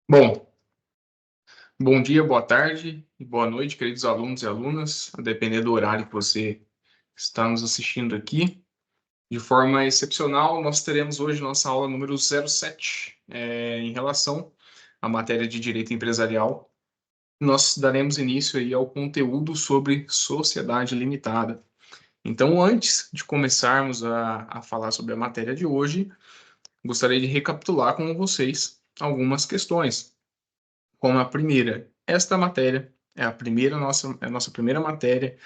Bom, bom dia, boa tarde e boa noite, queridos alunos e alunas, a depender do horário que você está nos assistindo aqui. De forma excepcional, nós teremos hoje nossa aula número 07, em relação à matéria de Direito Empresarial. Nós daremos início aí ao conteúdo sobre sociedade limitada. Então, antes de começarmos a falar sobre a matéria de hoje, gostaria de recapitular com vocês algumas questões. Como a primeira, esta matéria é a nossa primeira matéria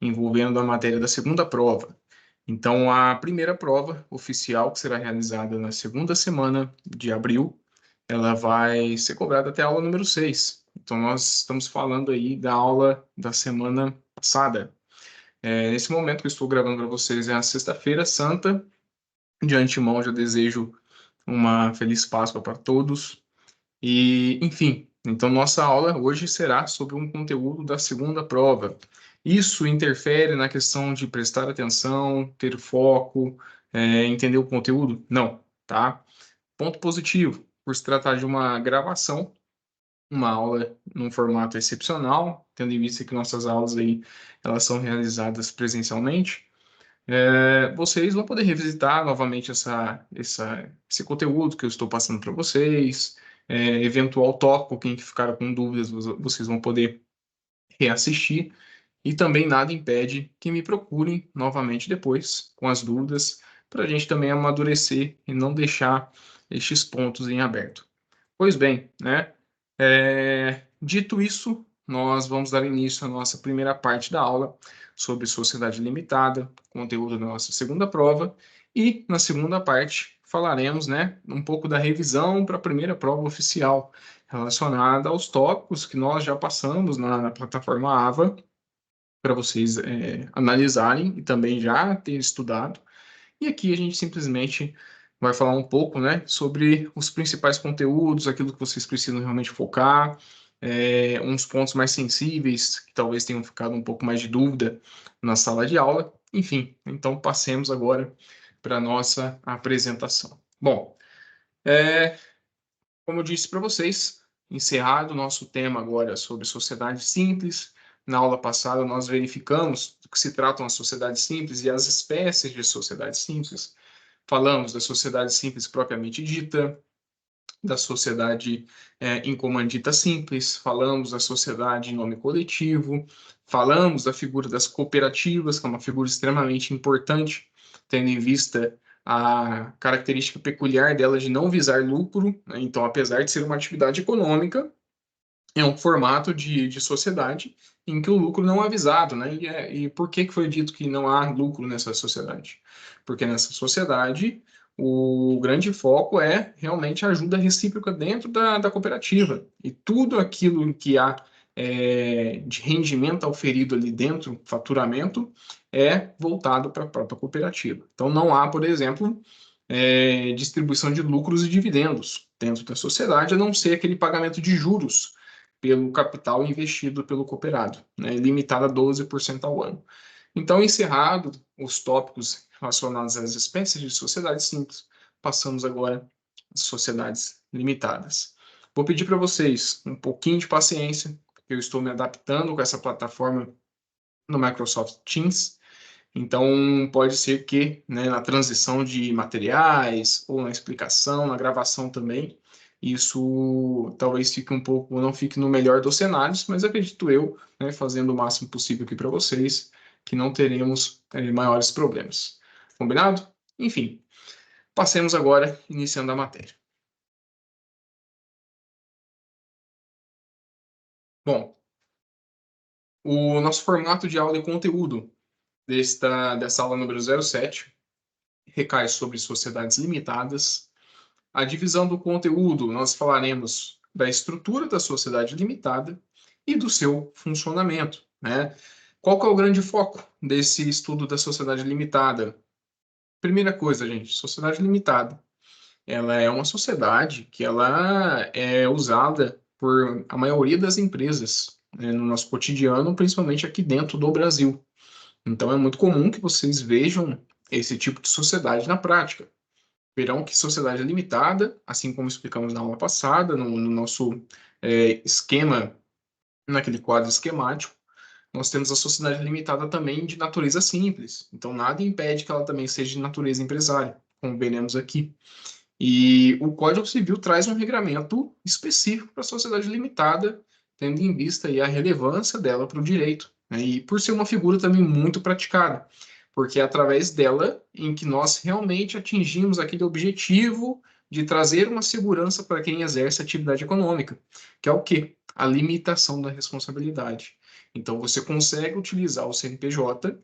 envolvendo a matéria da segunda prova. Então, a primeira prova oficial, que será realizada na segunda semana de abril, ela vai ser cobrada até a aula número 6. Então, nós estamos falando aí da aula da semana passada. Nesse momento que eu estou gravando para vocês é a sexta-feira santa. De antemão, já desejo uma feliz Páscoa para todos. E, enfim, então nossa aula hoje será sobre um conteúdo da segunda prova. Isso interfere na questão de prestar atenção, ter foco, entender o conteúdo? Não, tá? Ponto positivo, por se tratar de uma gravação, uma aula num formato excepcional, tendo em vista que nossas aulas aí, elas são realizadas presencialmente, vocês vão poder revisitar novamente esse conteúdo que eu estou passando para vocês, eventual tópico, quem ficar com dúvidas, vocês vão poder reassistir, e também nada impede que me procurem novamente depois, com as dúvidas, para a gente também amadurecer e não deixar estes pontos em aberto. Pois bem, né? Dito isso, nós vamos dar início à nossa primeira parte da aula sobre sociedade limitada, conteúdo da nossa segunda prova, e na segunda parte falaremos, né, um pouco da revisão para a primeira prova oficial, relacionada aos tópicos que nós já passamos na plataforma AVA, para vocês analisarem e também já ter estudado. E aqui a gente simplesmente vai falar um pouco, né, sobre os principais conteúdos, aquilo que vocês precisam realmente focar, uns pontos mais sensíveis, que talvez tenham ficado um pouco mais de dúvida na sala de aula. Enfim, então passemos agora para a nossa apresentação. Bom, como eu disse para vocês, encerrado o nosso tema agora sobre sociedade simples. Na aula passada, nós verificamos do que se tratam as sociedades simples e as espécies de sociedades simples. Falamos da sociedade simples propriamente dita, da sociedade em comandita simples, falamos da sociedade em nome coletivo, falamos da figura das cooperativas, que é uma figura extremamente importante, tendo em vista a característica peculiar dela de não visar lucro, né? Então, apesar de ser uma atividade econômica, é um formato de sociedade em que o lucro não é visado, né? E por que foi dito que não há lucro nessa sociedade? Porque nessa sociedade o grande foco é realmente a ajuda recíproca dentro da cooperativa. E tudo aquilo que há de rendimento auferido ali dentro, faturamento, é voltado para a própria cooperativa. Então não há, por exemplo, distribuição de lucros e dividendos dentro da sociedade, a não ser aquele pagamento de juros pelo capital investido pelo cooperado, né, limitado a 12% ao ano. Então, encerrado os tópicos relacionados às espécies de sociedades simples, passamos agora às sociedades limitadas. Vou pedir para vocês um pouquinho de paciência, porque eu estou me adaptando com essa plataforma no Microsoft Teams. Então, pode ser que, né, na transição de materiais, ou na explicação, na gravação também, isso talvez fique um pouco, não fique no melhor dos cenários, mas acredito eu, né, fazendo o máximo possível aqui para vocês, que não teremos maiores problemas. Combinado? Enfim, passemos agora, iniciando a matéria. Bom, o nosso formato de aula e conteúdo dessa aula número 07 recai sobre sociedades limitadas. A divisão do conteúdo, nós falaremos da estrutura da sociedade limitada e do seu funcionamento, né? Qual que é o grande foco desse estudo da sociedade limitada? Primeira coisa, gente, sociedade limitada. Ela é uma sociedade que ela é usada por a maioria das empresas, né, no nosso cotidiano, principalmente aqui dentro do Brasil. Então é muito comum que vocês vejam esse tipo de sociedade na prática. Verão que sociedade limitada, assim como explicamos na aula passada, no nosso esquema, naquele quadro esquemático, nós temos a sociedade limitada também de natureza simples. Então, nada impede que ela também seja de natureza empresária, como veremos aqui. E o Código Civil traz um regramento específico para a sociedade limitada, tendo em vista aí a relevância dela para o direito, né? E por ser uma figura também muito praticada, porque é através dela em que nós realmente atingimos aquele objetivo de trazer uma segurança para quem exerce atividade econômica, que é o quê? A limitação da responsabilidade. Então, você consegue utilizar o CNPJ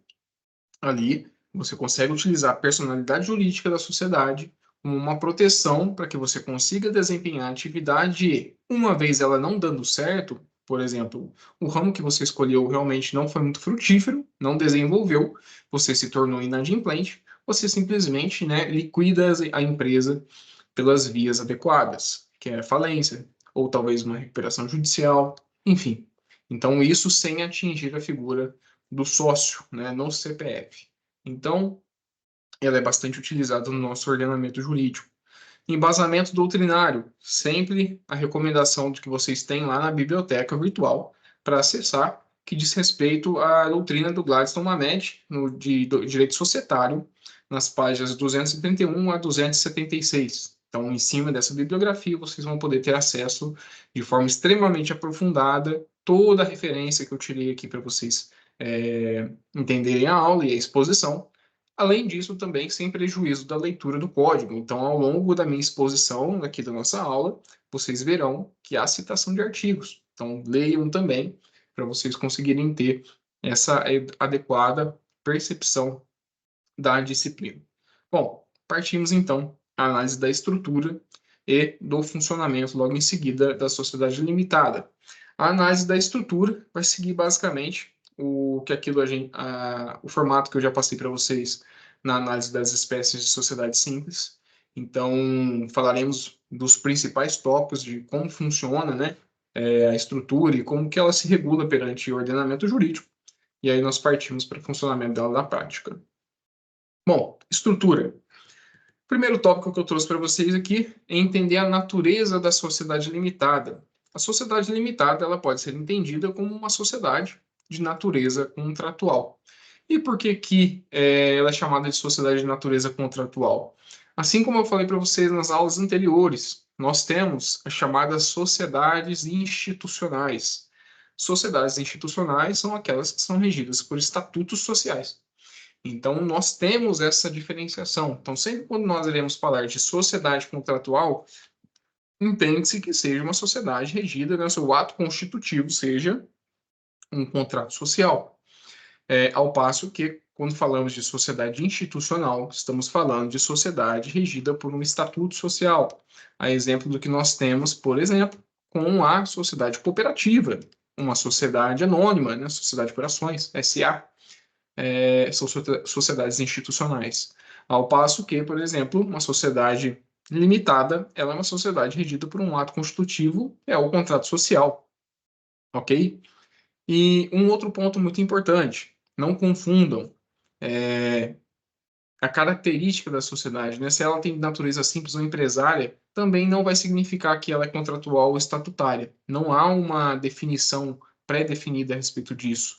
ali, você consegue utilizar a personalidade jurídica da sociedade como uma proteção para que você consiga desempenhar a atividade e, uma vez ela não dando certo, por exemplo, o ramo que você escolheu realmente não foi muito frutífero, não desenvolveu, você se tornou inadimplente, você simplesmente, né, liquida a empresa pelas vias adequadas, que é a falência, ou talvez uma recuperação judicial, enfim. Então, isso sem atingir a figura do sócio, né, no CPF. Então, ela é bastante utilizada no nosso ordenamento jurídico. Embasamento doutrinário, sempre a recomendação de que vocês têm lá na biblioteca virtual para acessar, que diz respeito à doutrina do Gladstone Mamed, do direito societário, nas páginas 231 a 276. Então, em cima dessa bibliografia, vocês vão poder ter acesso de forma extremamente aprofundada toda a referência que eu tirei aqui para vocês entenderem a aula e a exposição. Além disso, também sem prejuízo da leitura do código. Então, ao longo da minha exposição aqui da nossa aula, vocês verão que há citação de artigos. Então, leiam também para vocês conseguirem ter essa adequada percepção da disciplina. Bom, partimos então à análise da estrutura e do funcionamento logo em seguida da sociedade limitada. A análise da estrutura vai seguir basicamente o formato que eu já passei para vocês na análise das espécies de sociedade simples. Então, falaremos dos principais tópicos de como funciona, né, a estrutura e como que ela se regula perante o ordenamento jurídico. E aí nós partimos para o funcionamento dela na prática. Bom, estrutura. O primeiro tópico que eu trouxe para vocês aqui é entender a natureza da sociedade limitada. A sociedade limitada ela pode ser entendida como uma sociedade de natureza contratual. E por que ela é chamada de sociedade de natureza contratual? Assim como eu falei para vocês nas aulas anteriores, nós temos as chamadas sociedades institucionais. Sociedades institucionais são aquelas que são regidas por estatutos sociais. Então, nós temos essa diferenciação. Então, sempre quando nós iremos falar de sociedade contratual, entende-se que seja uma sociedade regida, né, seu ato constitutivo seja um contrato social. Ao passo que, quando falamos de sociedade institucional, estamos falando de sociedade regida por um estatuto social. A exemplo do que nós temos, por exemplo, com a sociedade cooperativa, uma sociedade anônima, né, sociedade por ações, SA. São sociedades institucionais. Ao passo que, por exemplo, uma sociedade limitada, ela é uma sociedade regida por um ato constitutivo, é o contrato social, ok? E um outro ponto muito importante, não confundam a característica da sociedade, né? Se ela tem natureza simples ou empresária, também não vai significar que ela é contratual ou estatutária. Não há uma definição pré-definida a respeito disso.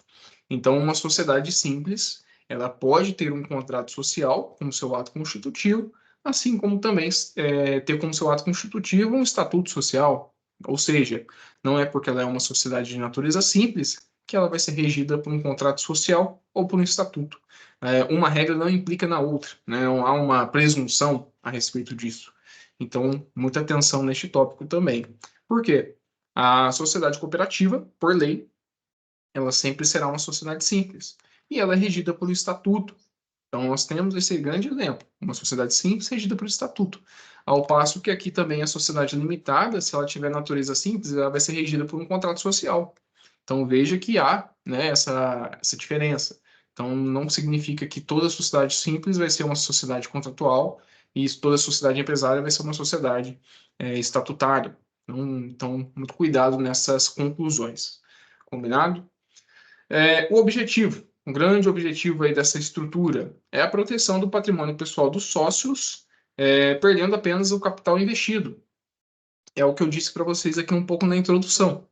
Então, uma sociedade simples, ela pode ter um contrato social como seu ato constitutivo, assim como também ter como seu ato constitutivo um estatuto social. Ou seja, não é porque ela é uma sociedade de natureza simples que ela vai ser regida por um contrato social ou por um estatuto. Uma regra não implica na outra, né? Não há uma presunção a respeito disso. Então, muita atenção neste tópico também. Por quê? A sociedade cooperativa, por lei, ela sempre será uma sociedade simples. E ela é regida pelo estatuto. Então, nós temos esse grande exemplo, uma sociedade simples regida pelo estatuto. Ao passo que aqui também a sociedade limitada, se ela tiver natureza simples, ela vai ser regida por um contrato social. Então, veja que há, né, essa diferença. Então, não significa que toda sociedade simples vai ser uma sociedade contratual e toda sociedade empresária vai ser uma sociedade estatutária. Então, muito cuidado nessas conclusões. Combinado? O objetivo, um grande objetivo aí dessa estrutura é a proteção do patrimônio pessoal dos sócios perdendo apenas o capital investido. É o que eu disse para vocês aqui um pouco na introdução.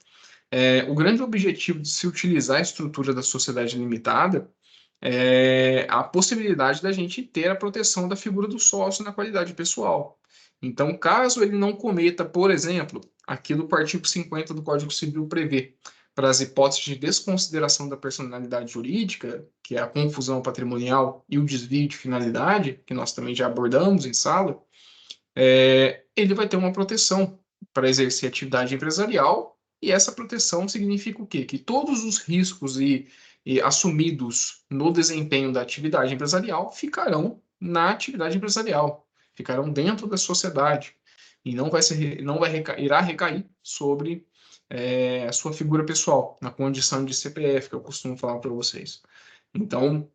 O grande objetivo de se utilizar a estrutura da sociedade limitada é a possibilidade da gente ter a proteção da figura do sócio na qualidade pessoal. Então, caso ele não cometa, por exemplo, aquilo que o artigo 50 do Código Civil prevê, para as hipóteses de desconsideração da personalidade jurídica, que é a confusão patrimonial e o desvio de finalidade, que nós também já abordamos em sala, ele vai ter uma proteção para exercer atividade empresarial, e essa proteção significa o quê? Que todos os riscos e assumidos no desempenho da atividade empresarial ficarão na atividade empresarial, ficarão dentro da sociedade, e irá recair sobre a sua figura pessoal, na condição de CPF, que eu costumo falar para vocês. Então,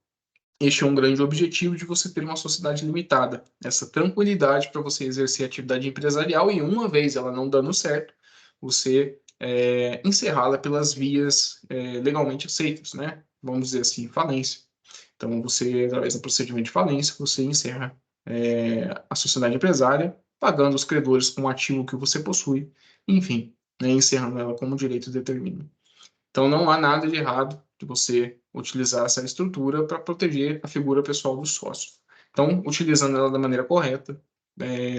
este é um grande objetivo de você ter uma sociedade limitada, essa tranquilidade para você exercer atividade empresarial e, uma vez ela não dando certo, você encerrá-la pelas vias legalmente aceitas, né? Vamos dizer assim, falência. Então, você, através do procedimento de falência, você encerra a sociedade empresária, pagando os credores com o ativo que você possui, enfim, né, encerrando ela como o direito determina. Então, não há nada de errado de você utilizar essa estrutura para proteger a figura pessoal do sócio. Então, utilizando ela da maneira correta,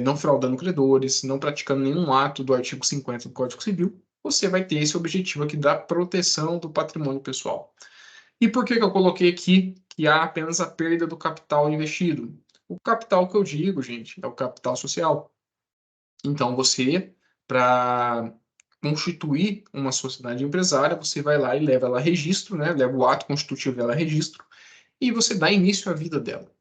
não fraudando credores, não praticando nenhum ato do artigo 50 do Código Civil, você vai ter esse objetivo aqui da proteção do patrimônio pessoal. E por que eu coloquei aqui que há apenas a perda do capital investido? O capital que eu digo, gente, é o capital social. Então, você, para constituir uma sociedade empresária, você vai lá e leva ela a registro, né? Leva o ato constitutivo dela a registro e você dá início à vida dela.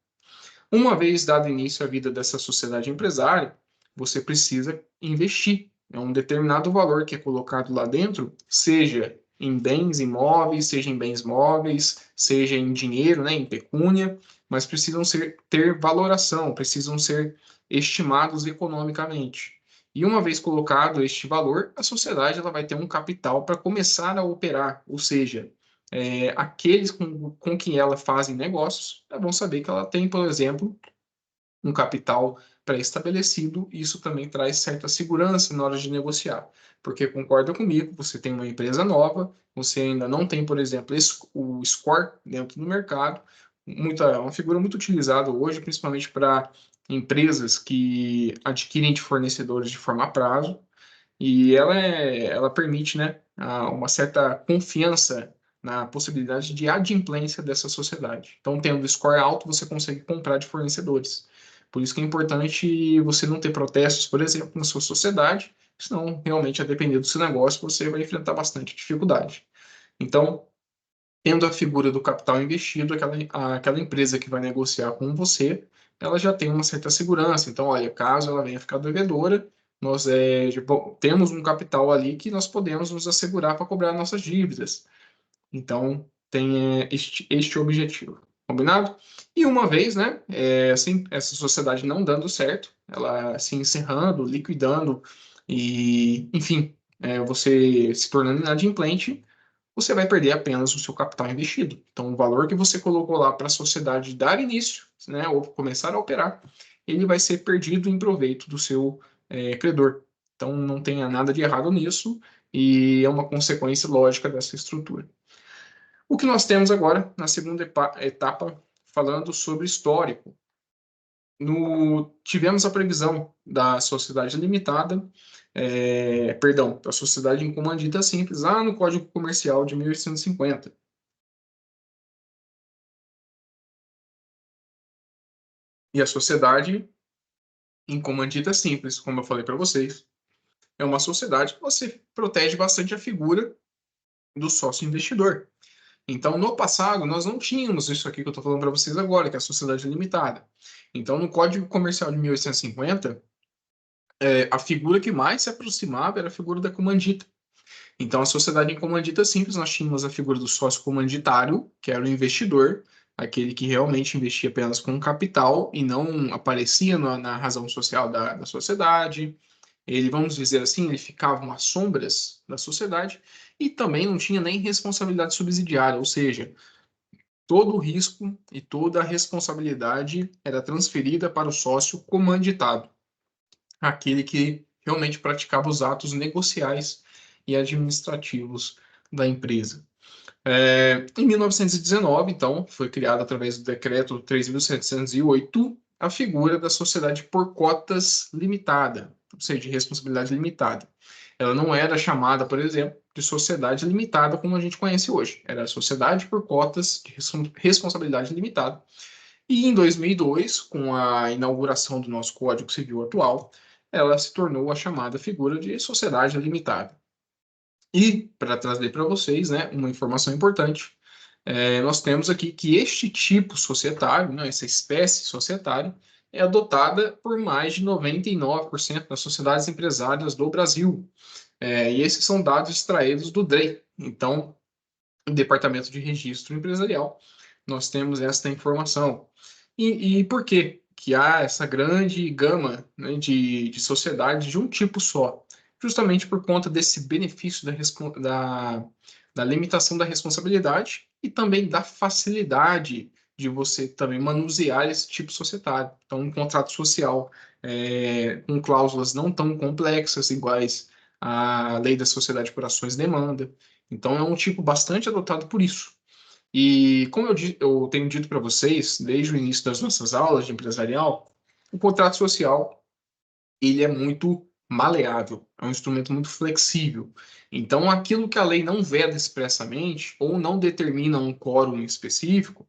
Uma vez dado início à vida dessa sociedade empresária, você precisa investir. É um determinado valor que é colocado lá dentro, seja em bens imóveis, seja em bens móveis, seja em dinheiro, né, em pecúnia, mas precisam ter valoração, precisam ser estimados economicamente. E uma vez colocado este valor, a sociedade ela vai ter um capital para começar a operar, ou seja, aqueles com quem ela fazem negócios vão saber que ela tem, por exemplo, um capital pré-estabelecido, e isso também traz certa segurança na hora de negociar. Porque concorda comigo, você tem uma empresa nova, você ainda não tem, por exemplo, o score dentro do mercado, uma figura muito utilizada hoje, principalmente para empresas que adquirem de fornecedores de forma a prazo, e ela permite, né, uma certa confiança na possibilidade de adimplência dessa sociedade. Então, tendo score alto, você consegue comprar de fornecedores. Por isso que é importante você não ter protestos, por exemplo, na sua sociedade, senão, realmente, a depender do seu negócio, você vai enfrentar bastante dificuldade. Então, tendo a figura do capital investido, aquela empresa que vai negociar com você, ela já tem uma certa segurança. Então, olha, caso ela venha ficar devedora, nós temos um capital ali que nós podemos nos assegurar para cobrar nossas dívidas. Então, tem este objetivo. Combinado? E uma vez, né, assim, essa sociedade não dando certo, ela se encerrando, liquidando e, enfim, você se tornando inadimplente, você vai perder apenas o seu capital investido. Então, o valor que você colocou lá para a sociedade dar início, né, ou começar a operar, ele vai ser perdido em proveito do seu credor. Então, não tenha nada de errado nisso e é uma consequência lógica dessa estrutura. O que nós temos agora, na segunda etapa, falando sobre histórico. Tivemos a previsão da sociedade limitada, perdão, da sociedade em comandita simples, lá no Código Comercial de 1850. E a sociedade em comandita simples, como eu falei para vocês, é uma sociedade que você protege bastante a figura do sócio investidor. Então, no passado, nós não tínhamos isso aqui que eu estou falando para vocês agora, que é a sociedade limitada. Então, no Código Comercial de 1850, a figura que mais se aproximava era a figura da comandita. Então, a sociedade em comandita simples, nós tínhamos a figura do sócio comanditário, que era o investidor, aquele que realmente investia apenas com capital e não aparecia na razão social da sociedade. Ele, vamos dizer assim, ele ficava às sombras da sociedade e também não tinha nem responsabilidade subsidiária, ou seja, todo o risco e toda a responsabilidade era transferida para o sócio comanditado, aquele que realmente praticava os atos negociais e administrativos da empresa. Em 1919, então, foi criada através do Decreto 3.708 a figura da sociedade por cotas limitada, ou seja, de responsabilidade limitada. Ela não era chamada, por exemplo, de sociedade limitada como a gente conhece hoje. Era sociedade por cotas de responsabilidade limitada. E em 2002, com a inauguração do nosso Código Civil atual, ela se tornou a chamada figura de sociedade limitada. E, para trazer para vocês, né, uma informação importante, nós temos aqui que este tipo societário, né, essa espécie societária, é adotada por mais de 99% das sociedades empresárias do Brasil. E esses são dados extraídos do DRE. Então, no Departamento de Registro Empresarial, nós temos esta informação. E por quê que há essa grande gama, né, de sociedades de um tipo só? Justamente por conta desse benefício da limitação da responsabilidade e também da facilidade de você também manusear esse tipo societário. Então, um contrato social com cláusulas não tão complexas, iguais à lei da sociedade por ações demanda. Então, é um tipo bastante adotado por isso. E como eu tenho dito para vocês, desde o início das nossas aulas de empresarial, o contrato social ele é muito maleável, é um instrumento muito flexível. Então, aquilo que a lei não veda expressamente ou não determina um quórum específico,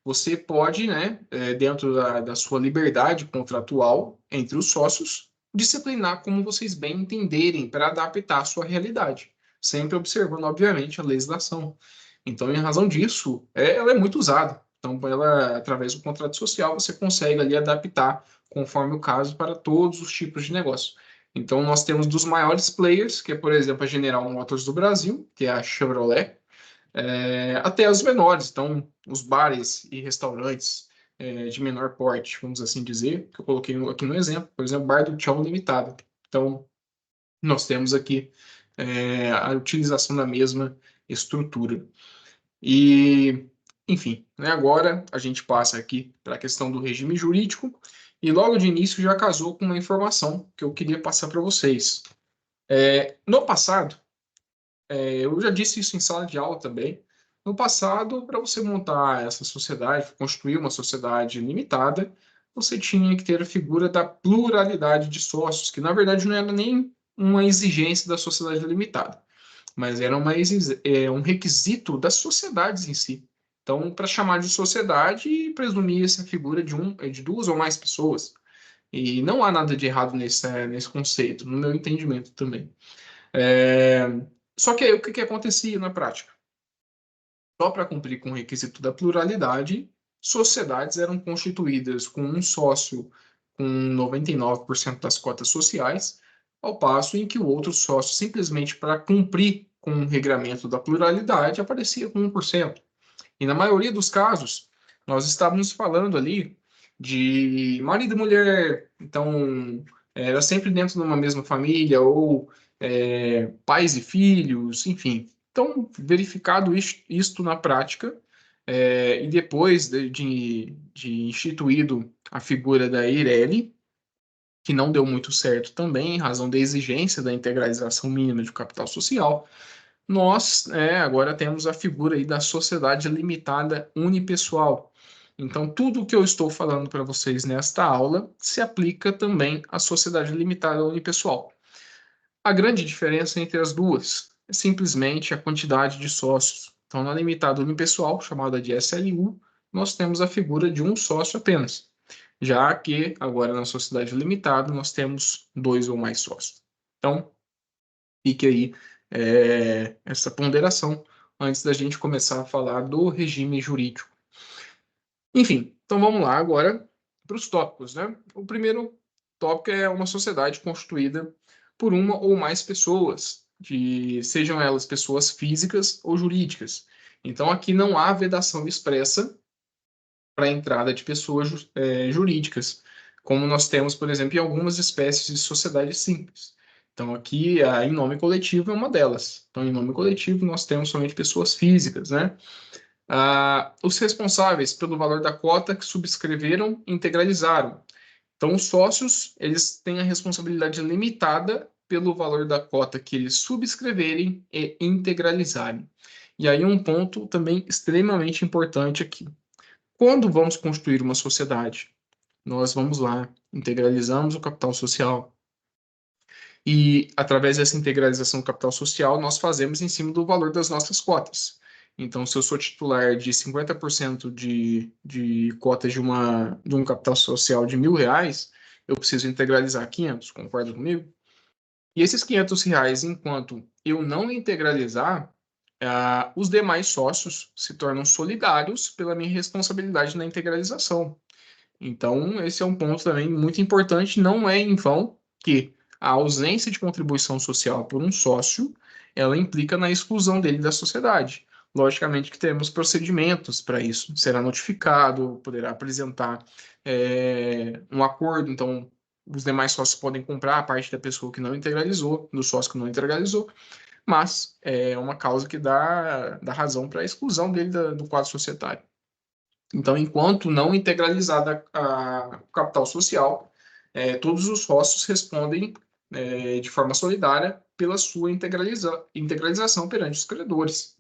você pode, né, dentro da sua liberdade contratual entre os sócios, disciplinar como vocês bem entenderem para adaptar à sua realidade, sempre observando, obviamente, a legislação. Então, em razão disso, ela é muito usada. Então, ela, através do contrato social, você consegue ali adaptar, conforme o caso, para todos os tipos de negócio. Então, nós temos dos maiores players, que é, por exemplo, a General Motors do Brasil, que é a Chevrolet, até os menores, então os bares e restaurantes de menor porte, vamos assim dizer, que eu coloquei aqui no exemplo, por exemplo, Bar do Tchau Limitado. Então, nós temos aqui a utilização da mesma estrutura. E, enfim, né, agora a gente passa aqui para a questão do regime jurídico, e logo de início já casou com uma informação que eu queria passar para vocês. No passado, eu já disse isso em sala de aula também. No passado, para você montar essa sociedade, construir uma sociedade limitada, você tinha que ter a figura da pluralidade de sócios, que na verdade não era nem uma exigência da sociedade limitada, mas era um requisito das sociedades em si. Então, para chamar de sociedade, presumia-se a figura de duas ou mais pessoas. E não há nada de errado nesse conceito, no meu entendimento também. É, Só que aí o que que acontecia na prática? Só para cumprir com o requisito da pluralidade, sociedades eram constituídas com um sócio com 99% das cotas sociais, ao passo em que o outro sócio, simplesmente para cumprir com o regramento da pluralidade, aparecia com 1%. E na maioria dos casos, nós estávamos falando ali de marido e mulher, então era sempre dentro de uma mesma família, ou pais e filhos, enfim. Então, verificado isto na prática, e depois de instituído a figura da Eireli, que não deu muito certo também, em razão da exigência da integralização mínima de capital social, nós agora temos a figura aí da sociedade limitada unipessoal. Então, tudo o que eu estou falando para vocês nesta aula se aplica também à sociedade limitada unipessoal. A grande diferença entre as duas é simplesmente a quantidade de sócios. Então, na limitada unipessoal, chamada de SLU, nós temos a figura de um sócio apenas, já que agora na sociedade limitada nós temos dois ou mais sócios. Então, fique aí essa ponderação antes da gente começar a falar do regime jurídico. Enfim, então vamos lá agora para os tópicos, né? O primeiro tópico é uma sociedade constituída por uma ou mais pessoas, sejam elas pessoas físicas ou jurídicas. Então aqui não há vedação expressa para a entrada de pessoas jurídicas, como nós temos, por exemplo, em algumas espécies de sociedades simples. Então, aqui, em nome coletivo é uma delas. Então, em nome coletivo, nós temos somente pessoas físicas, né? Os responsáveis pelo valor da cota que subscreveram e integralizaram. Então, os sócios, eles têm a responsabilidade limitada pelo valor da cota que eles subscreverem e integralizarem. E aí um ponto também extremamente importante aqui. Quando vamos constituir uma sociedade, nós vamos lá, integralizamos o capital social e, através dessa integralização do capital social, nós fazemos em cima do valor das nossas cotas. Então, se eu sou titular de 50% de cotas de um capital social de R$ 1.000, eu preciso integralizar 500, concorda comigo? E esses R$ 500, enquanto eu não integralizar, os demais sócios se tornam solidários pela minha responsabilidade na integralização. Então, esse é um ponto também muito importante. Não é em vão que a ausência de contribuição social por um sócio, ela implica na exclusão dele da sociedade. Logicamente que teremos procedimentos para isso. Será notificado, poderá apresentar um acordo. Então, os demais sócios podem comprar a parte da pessoa que não integralizou, do sócio que não integralizou, mas é uma causa que dá razão para a exclusão dele do quadro societário. Então, enquanto não integralizada o capital social, todos os sócios respondem de forma solidária pela sua integralização perante os credores.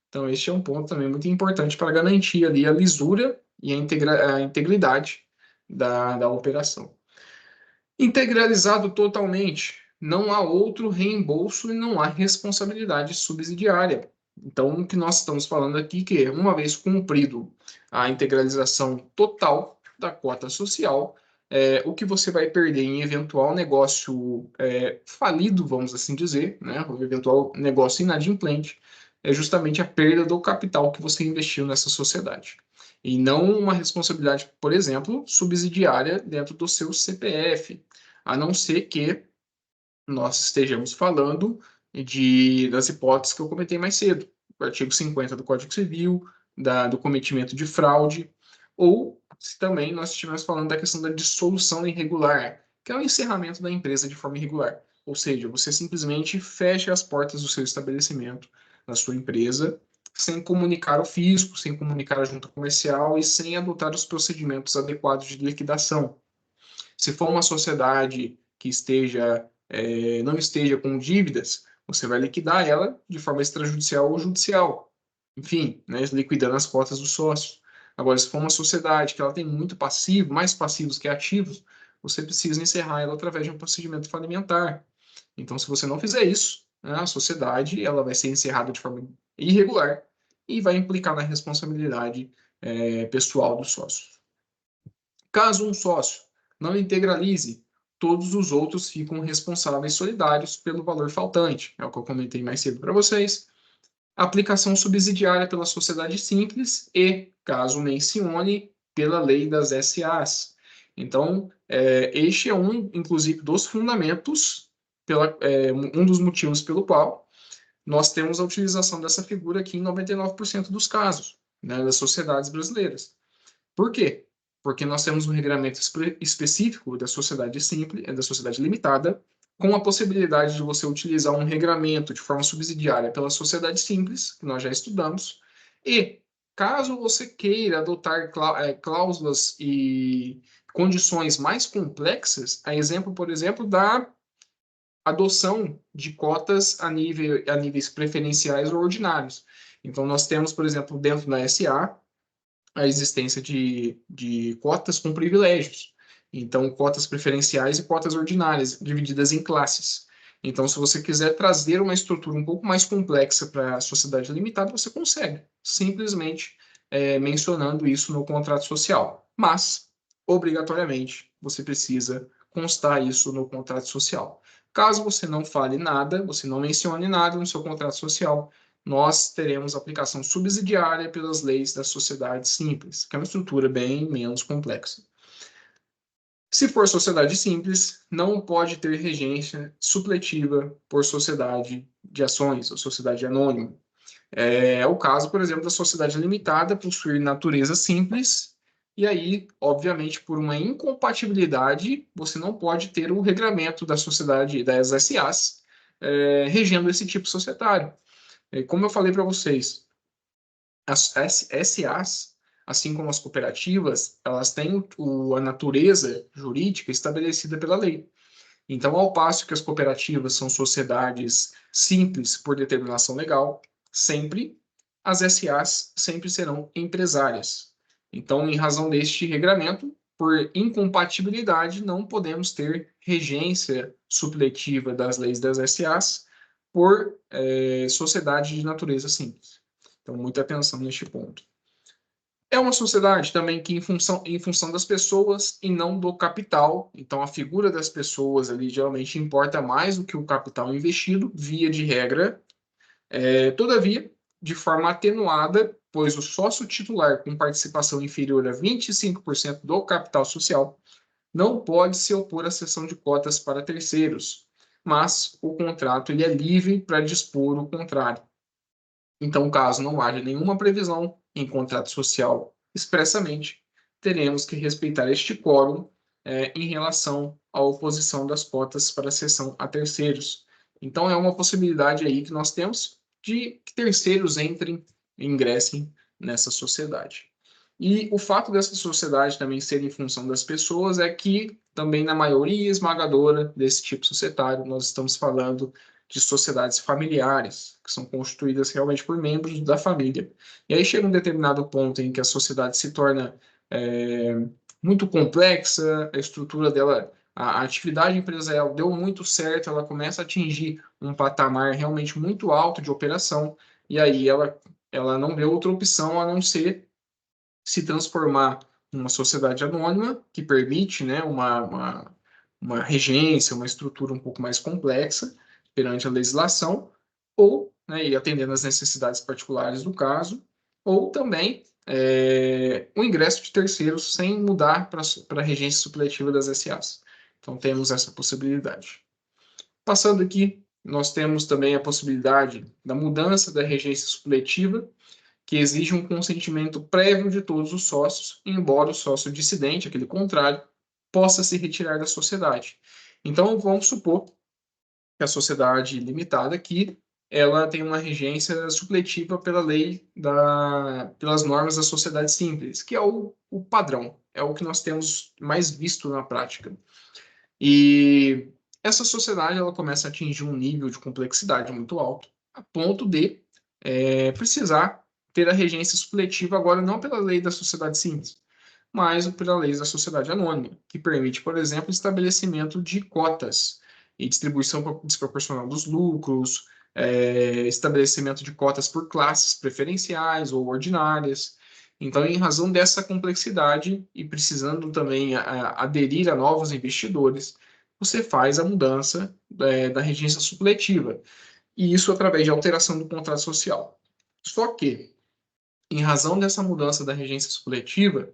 Então, este é um ponto também muito importante para garantir ali a lisura e a integridade da operação. Integralizado totalmente, não há outro reembolso e não há responsabilidade subsidiária. Então, o que nós estamos falando aqui é que, uma vez cumprido a integralização total da cota social, o que você vai perder em eventual negócio falido, vamos assim dizer, né, o eventual negócio inadimplente, é justamente a perda do capital que você investiu nessa sociedade. E não uma responsabilidade, por exemplo, subsidiária dentro do seu CPF, a não ser que nós estejamos falando das hipóteses que eu comentei mais cedo, o artigo 50 do Código Civil, do cometimento de fraude, ou se também nós estivermos falando da questão da dissolução irregular, que é o encerramento da empresa de forma irregular. Ou seja, você simplesmente fecha as portas do seu estabelecimento, da sua empresa, sem comunicar ao fisco, sem comunicar à junta comercial e sem adotar os procedimentos adequados de liquidação. Se for uma sociedade que não esteja com dívidas, você vai liquidar ela de forma extrajudicial ou judicial. Enfim, né, liquidando as cotas dos sócios. Agora, se for uma sociedade que ela tem muito passivo, mais passivos que ativos, você precisa encerrar ela através de um procedimento falimentar. Então, se você não fizer isso, né, a sociedade ela vai ser encerrada de forma irregular e vai implicar na responsabilidade pessoal dos sócios. Caso um sócio não integralize, todos os outros ficam responsáveis solidários pelo valor faltante. É o que eu comentei mais cedo para vocês. Aplicação subsidiária pela sociedade simples e, caso mencione, pela lei das SAs. Então, este é inclusive, dos fundamentos, um dos motivos pelo qual nós temos a utilização dessa figura aqui em 99% dos casos, né, das sociedades brasileiras. Por quê? Porque nós temos um regramento específico da sociedade simples, da sociedade limitada, com a possibilidade de você utilizar um regramento de forma subsidiária pela sociedade simples, que nós já estudamos, e caso você queira adotar cláusulas e condições mais complexas, a exemplo, por exemplo, da adoção de cotas a níveis preferenciais ou ordinários. Então, nós temos, por exemplo, dentro da SA, a existência de cotas com privilégios. Então, cotas preferenciais e cotas ordinárias, divididas em classes. Então, se você quiser trazer uma estrutura um pouco mais complexa para a sociedade limitada, você consegue, simplesmente mencionando isso no contrato social. Mas, obrigatoriamente, você precisa constar isso no contrato social. Caso você não fale nada, você não mencione nada no seu contrato social, nós teremos aplicação subsidiária pelas leis da sociedade simples, que é uma estrutura bem menos complexa. Se for sociedade simples, não pode ter regência supletiva por sociedade de ações ou sociedade anônima. É o caso, por exemplo, da sociedade limitada possuir natureza simples, e aí, obviamente, por uma incompatibilidade, você não pode ter o regramento da sociedade, das SAs, regendo esse tipo societário. Como eu falei para vocês, As SAs, assim como as cooperativas, elas têm a natureza jurídica estabelecida pela lei. Então, ao passo que as cooperativas são sociedades simples por determinação legal, sempre as SAs sempre serão empresárias. Então, em razão deste regramento, por incompatibilidade, não podemos ter regência supletiva das leis das SAs por sociedade de natureza simples. Então, muita atenção neste ponto. É uma sociedade também que, em função das pessoas e não do capital, então a figura das pessoas ali geralmente importa mais do que o capital investido, via de regra. Todavia, de forma atenuada, pois o sócio titular com participação inferior a 25% do capital social não pode se opor à cessão de cotas para terceiros, mas o contrato ele é livre para dispor o contrário. Então, caso não haja nenhuma previsão em contrato social expressamente, teremos que respeitar este quórum em relação à oposição das cotas para cessão a terceiros. Então, é uma possibilidade aí que nós temos de que terceiros entrem e ingressem nessa sociedade. E o fato dessa sociedade também ser em função das pessoas é que, também na maioria esmagadora desse tipo societário, nós estamos falando de sociedades familiares, que são constituídas realmente por membros da família. E aí chega um determinado ponto em que a sociedade se torna muito complexa, a estrutura dela, a atividade empresarial deu muito certo, ela começa a atingir um patamar realmente muito alto de operação, e aí ela não vê outra opção a não ser se transformar numa sociedade anônima, que permite, né, uma regência, uma estrutura um pouco mais complexa perante a legislação, ou, né, e atendendo às necessidades particulares do caso, ou também o ingresso de terceiros sem mudar para a regência supletiva das SAs. Então, temos essa possibilidade. Passando aqui, nós temos também a possibilidade da mudança da regência supletiva, que exige um consentimento prévio de todos os sócios, embora o sócio dissidente, aquele contrário, possa se retirar da sociedade. Então, vamos supor que a sociedade limitada aqui, ela tem uma regência supletiva pela lei pelas normas da sociedade simples, que é o padrão, é o que nós temos mais visto na prática. E essa sociedade ela começa a atingir um nível de complexidade muito alto, a ponto de precisar ter a regência supletiva agora não pela lei da sociedade simples, mas pela lei da sociedade anônima, que permite, por exemplo, o estabelecimento de cotas e distribuição desproporcional dos lucros, estabelecimento de cotas por classes preferenciais ou ordinárias. Então, em razão dessa complexidade e precisando também aderir a novos investidores, você faz a mudança da regência supletiva, e isso através de alteração do contrato social. Só que, em razão dessa mudança da regência supletiva,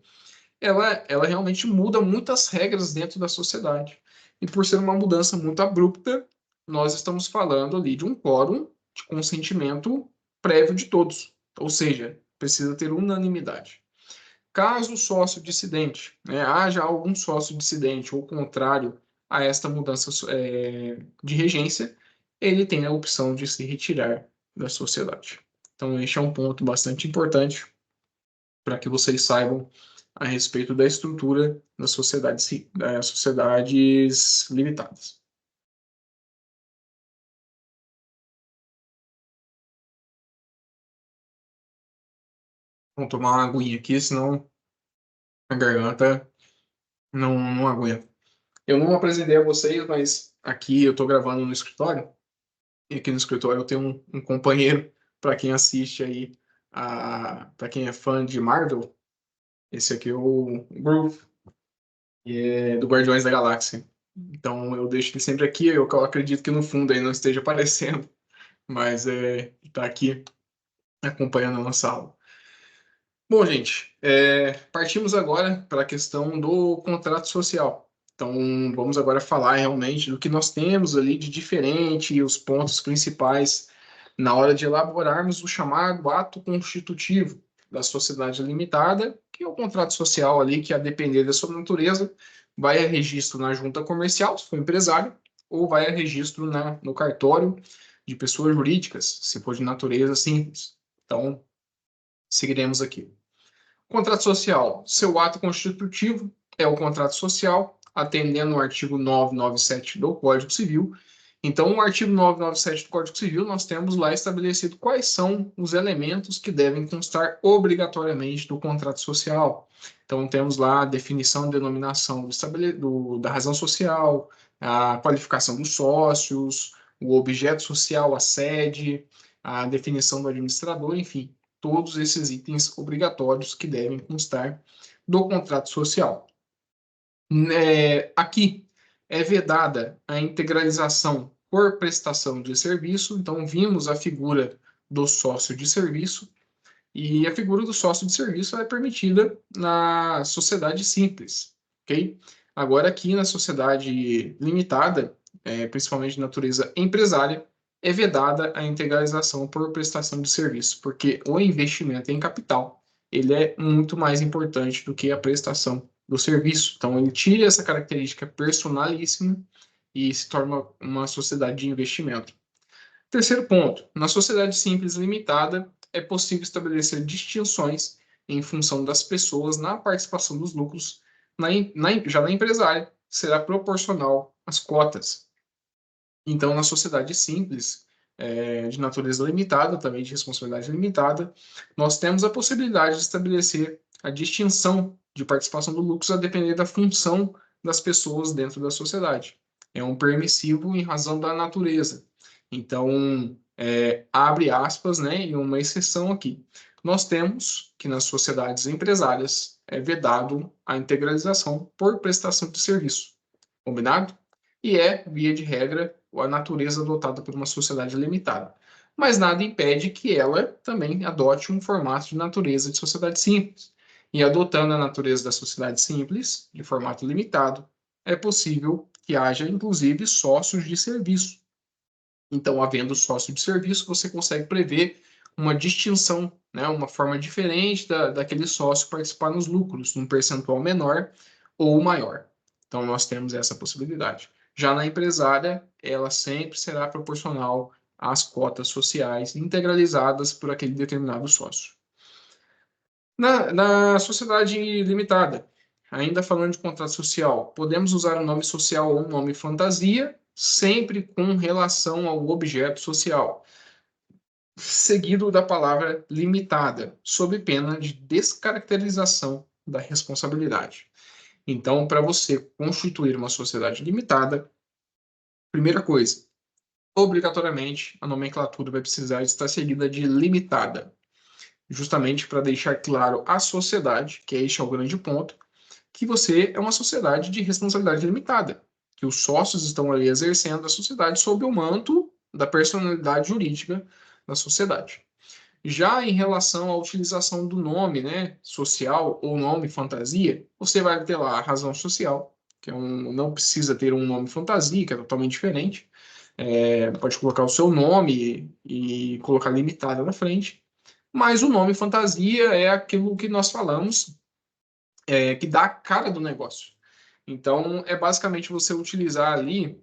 ela realmente muda muitas regras dentro da sociedade. E por ser uma mudança muito abrupta, nós estamos falando ali de um quórum de consentimento prévio de todos. Ou seja, precisa ter unanimidade. Caso o sócio dissidente, né, haja algum sócio dissidente ou contrário a esta mudança de regência, ele tem a opção de se retirar da sociedade. Então, este é um ponto bastante importante para que vocês saibam a respeito da estrutura das sociedades limitadas. Vamos tomar uma aguinha aqui, senão a garganta não aguenta. Eu não apresentei a vocês, mas aqui eu estou gravando no escritório, e aqui no escritório eu tenho um companheiro, para quem assiste aí, para quem é fã de Marvel, esse aqui é o Groove, e é do Guardiões da Galáxia. Então eu deixo ele sempre aqui, eu acredito que no fundo aí não esteja aparecendo, mas está aqui acompanhando a nossa aula. Bom, gente, partimos agora para a questão do contrato social. Então, vamos agora falar realmente do que nós temos ali de diferente e os pontos principais na hora de elaborarmos o chamado ato constitutivo da sociedade limitada, que é o contrato social ali, que a depender da sua natureza, vai a registro na junta comercial, se for empresário, ou vai a registro no cartório de pessoas jurídicas, se for de natureza simples. Então, Seguiremos aqui. Contrato social. Seu ato constitutivo é o contrato social, atendendo ao artigo 997 do Código Civil. Então, no artigo 997 do Código Civil, nós temos lá estabelecido quais são os elementos que devem constar obrigatoriamente do contrato social. Então, temos lá a definição e denominação da razão social, a qualificação dos sócios, o objeto social, a sede, a definição do administrador, enfim, todos esses itens obrigatórios que devem constar do contrato social. Aqui é vedada a integralização por prestação de serviço, então vimos a figura do sócio de serviço, e a figura do sócio de serviço é permitida na sociedade simples, ok? Agora aqui na sociedade limitada, principalmente de natureza empresária, é vedada a integralização por prestação de serviço, porque o investimento em capital, ele é muito mais importante do que a prestação do serviço. Então, ele tira essa característica personalíssima e se torna uma sociedade de investimento. Terceiro ponto, na sociedade simples limitada, é possível estabelecer distinções em função das pessoas na participação dos lucros. Já na empresária, será proporcional às cotas. Então, na sociedade simples, de natureza limitada, também de responsabilidade limitada, nós temos a possibilidade de estabelecer a distinção de participação do lucro a depender da função das pessoas dentro da sociedade. É um permissivo em razão da natureza. Então, abre aspas, né, e uma exceção aqui. Nós temos que nas sociedades empresárias é vedado a integralização por prestação de serviço. Combinado? E via de regra, a natureza adotada por uma sociedade limitada. Mas nada impede que ela também adote um formato de natureza de sociedade simples. E adotando a natureza da sociedade simples, de formato limitado, é possível que haja, inclusive, sócios de serviço. Então, havendo sócio de serviço, você consegue prever uma distinção, né, uma forma diferente daquele sócio participar nos lucros, num percentual menor ou maior. Então, nós temos essa possibilidade. Já na empresária, ela sempre será proporcional às cotas sociais integralizadas por aquele determinado sócio. Na sociedade limitada, ainda falando de contrato social, podemos usar o nome social ou um nome fantasia, sempre com relação ao objeto social, seguido da palavra limitada, sob pena de descaracterização da responsabilidade. Então, para você constituir uma sociedade limitada, primeira coisa, obrigatoriamente a nomenclatura vai precisar estar seguida de limitada, justamente para deixar claro à sociedade, que este é o grande ponto, que você é uma sociedade de responsabilidade limitada, que os sócios estão ali exercendo a sociedade sob o manto da personalidade jurídica da sociedade. Já em relação à utilização do nome, né, social ou nome fantasia, você vai ter lá a razão social, que não precisa ter um nome fantasia, que é totalmente diferente. Pode colocar o seu nome e colocar limitada na frente. Mas o nome fantasia é aquilo que nós falamos, que dá a cara do negócio. Então, é basicamente você utilizar ali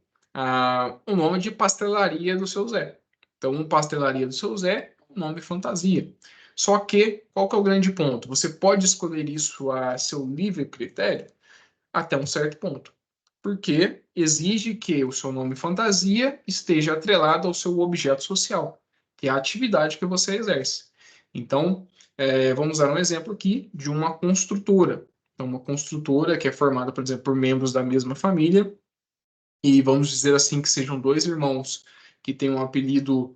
o nome de pastelaria do seu Zé. Então, pastelaria do seu Zé, nome fantasia. Só que, qual que é o grande ponto? Você pode escolher isso a seu livre critério até um certo ponto. Porque exige que o seu nome fantasia esteja atrelado ao seu objeto social, que é a atividade que você exerce. Então, vamos dar um exemplo aqui de uma construtora. Então, uma construtora que é formada, por exemplo, por membros da mesma família, e vamos dizer assim que sejam dois irmãos que têm um apelido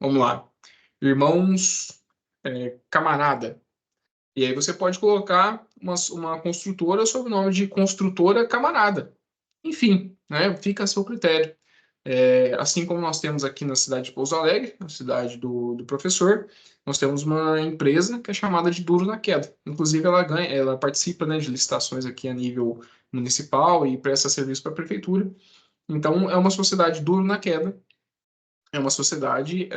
vamos lá, irmãos camarada. E aí você pode colocar uma construtora sob o nome de construtora camarada. Enfim, né, fica a seu critério. Assim como nós temos aqui na cidade de Pouso Alegre, na cidade do professor, nós temos uma empresa que é chamada de Duro na Queda. Inclusive, ela participa, né, de licitações aqui a nível municipal e presta serviço para a prefeitura. Então, é uma sociedade Duro na Queda, é uma sociedade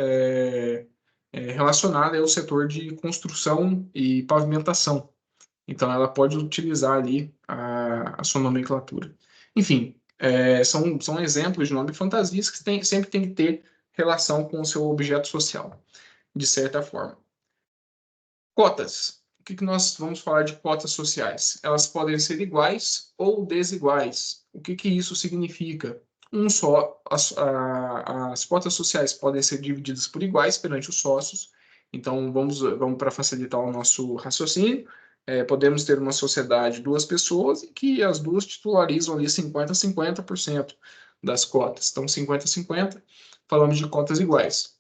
relacionada ao setor de construção e pavimentação. Então, ela pode utilizar ali a sua nomenclatura. Enfim, são exemplos de nome fantasias que sempre tem que ter relação com o seu objeto social. de certa forma. Cotas. O que nós vamos falar de cotas sociais? Elas podem ser iguais ou desiguais. O que isso significa? As cotas sociais podem ser divididas por iguais perante os sócios. Então, vamos para facilitar o nosso raciocínio. Podemos ter uma sociedade de duas pessoas e que as duas titularizam ali 50% das cotas. Então, 50-50, falamos de cotas iguais.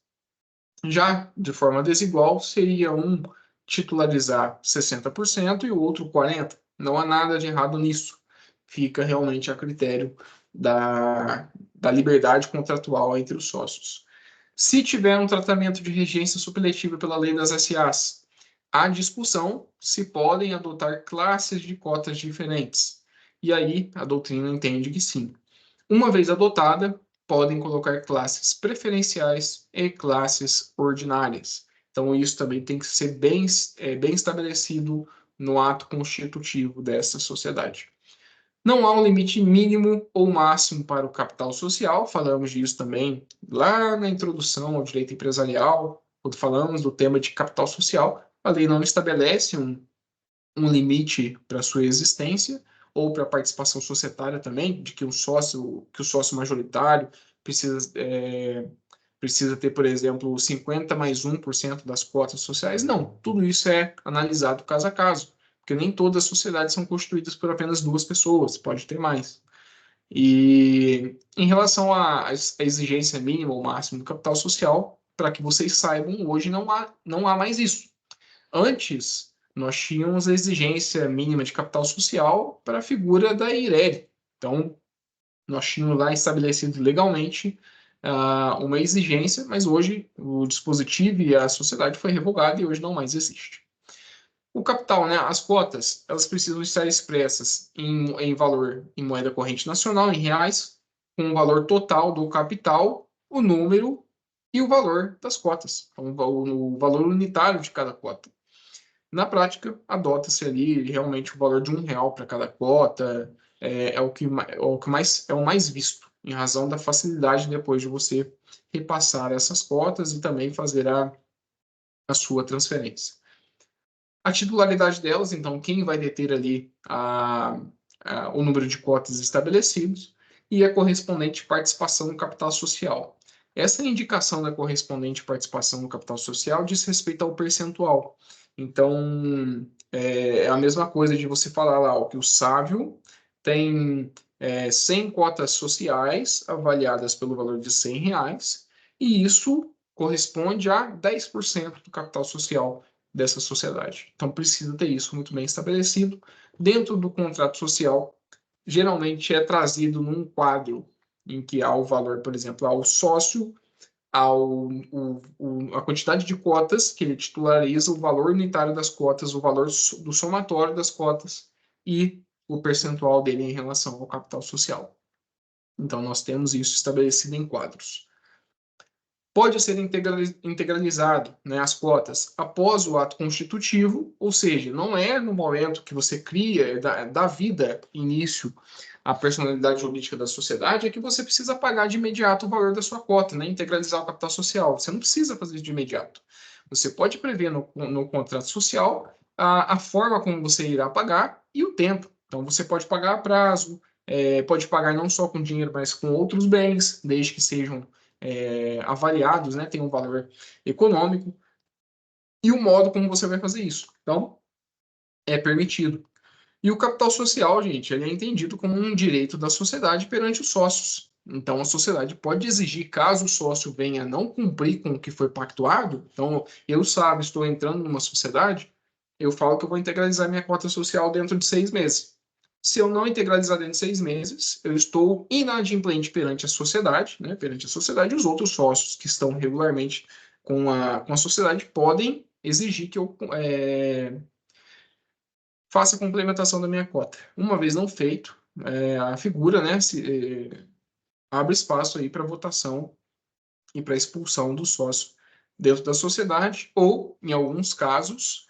Já de forma desigual, seria um titularizar 60% e o outro 40%. Não há nada de errado nisso. Fica realmente a critério da liberdade contratual entre os sócios. Se tiver um tratamento de regência supletiva pela lei das SAs, há discussão se podem adotar classes de cotas diferentes. E aí a doutrina entende que sim. Uma vez adotada, podem colocar classes preferenciais e classes ordinárias. Então, isso também tem que ser bem estabelecido no ato constitutivo dessa sociedade. Não há um limite mínimo ou máximo para o capital social, falamos disso também lá na introdução ao direito empresarial, quando falamos do tema de capital social, a lei não estabelece um limite para sua existência ou para a participação societária também, de que o sócio majoritário precisa ter, por exemplo, 50 mais 1% das cotas sociais. Não, tudo isso é analisado caso a caso, porque nem todas as sociedades são constituídas por apenas duas pessoas, pode ter mais. E em relação à exigência mínima ou máxima do capital social, para que vocês saibam, hoje não há mais isso. Antes, nós tínhamos a exigência mínima de capital social para a figura da IREL. Então, nós tínhamos lá estabelecido legalmente uma exigência, mas hoje o dispositivo e a sociedade foi revogado e hoje não mais existe. O capital, né, as cotas, elas precisam estar expressas em valor em moeda corrente nacional, em reais, com o valor total do capital, o número e o valor das cotas, então, o valor unitário de cada cota. Na prática, adota-se ali realmente o valor de R$ 1 para cada cota, é o mais visto, em razão da facilidade depois de você repassar essas cotas e também fazer a sua transferência. A titularidade delas, então, quem vai deter ali o número de cotas estabelecidos e a correspondente participação no capital social. Essa indicação da correspondente participação no capital social diz respeito ao percentual. Então, é a mesma coisa de você falar lá que o Sávio tem 100 cotas sociais avaliadas pelo valor de R$ 100, e isso corresponde a 10% do capital social dessa sociedade. Então, precisa ter isso muito bem estabelecido. Dentro do contrato social, geralmente é trazido num quadro em que há o valor, por exemplo, ao sócio, a quantidade de cotas que ele titulariza, o valor unitário das cotas, o valor do somatório das cotas e o percentual dele em relação ao capital social. Então, nós temos isso estabelecido em quadros. Pode ser integralizado, né, as cotas após o ato constitutivo, ou seja, não é no momento que você cria, dá vida, início à personalidade jurídica da sociedade, é que você precisa pagar de imediato o valor da sua cota, né, integralizar o capital social. Você não precisa fazer isso de imediato. Você pode prever no contrato social a forma como você irá pagar e o tempo. Então, você pode pagar a prazo, pode pagar não só com dinheiro, mas com outros bens, desde que sejam avaliados, né, tem um valor econômico, e o modo como você vai fazer isso. Então, é permitido. E o capital social, gente, ele é entendido como um direito da sociedade perante os sócios. Então, a sociedade pode exigir, caso o sócio venha a não cumprir com o que foi pactuado, então, estou entrando numa sociedade, eu falo que eu vou integralizar minha cota social dentro de 6 meses. Se eu não integralizar dentro de 6 meses, eu estou inadimplente perante a sociedade, né? Perante a sociedade, os outros sócios que estão regularmente com a sociedade podem exigir que eu faça a complementação da minha cota. Uma vez não feito, a figura, né, abre espaço aí para votação e para expulsão do sócio dentro da sociedade, ou, em alguns casos,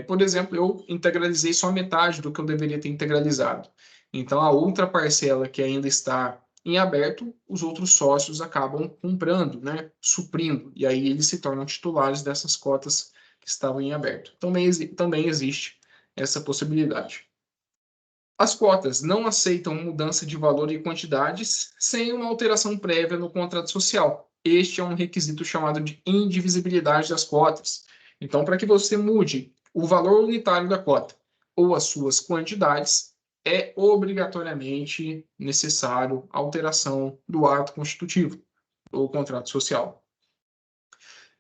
por exemplo, eu integralizei só metade do que eu deveria ter integralizado. Então, a outra parcela que ainda está em aberto, os outros sócios acabam comprando, né, suprindo, e aí eles se tornam titulares dessas cotas que estavam em aberto. Também existe essa possibilidade. As cotas não aceitam mudança de valor e quantidades sem uma alteração prévia no contrato social. Este é um requisito chamado de indivisibilidade das cotas. Então, para que você mude o valor unitário da cota ou as suas quantidades, é obrigatoriamente necessário a alteração do ato constitutivo ou contrato social.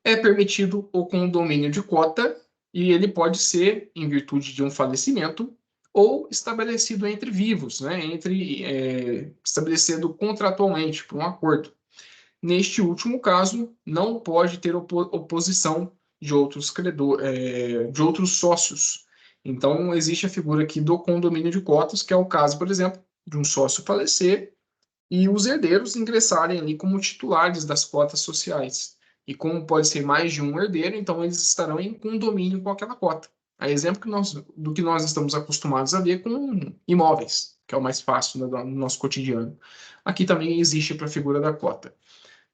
É permitido o condomínio de cota e ele pode ser em virtude de um falecimento ou estabelecido entre vivos, né, estabelecido contratualmente por um acordo. Neste último caso, não pode ter oposição de de outros sócios. Então, existe a figura aqui do condomínio de cotas, que é o caso, por exemplo, de um sócio falecer e os herdeiros ingressarem ali como titulares das cotas sociais. E como pode ser mais de um herdeiro, então eles estarão em condomínio com aquela cota. É exemplo do que nós estamos acostumados a ver com imóveis, que é o mais fácil no nosso cotidiano. Aqui também existe para a figura da cota.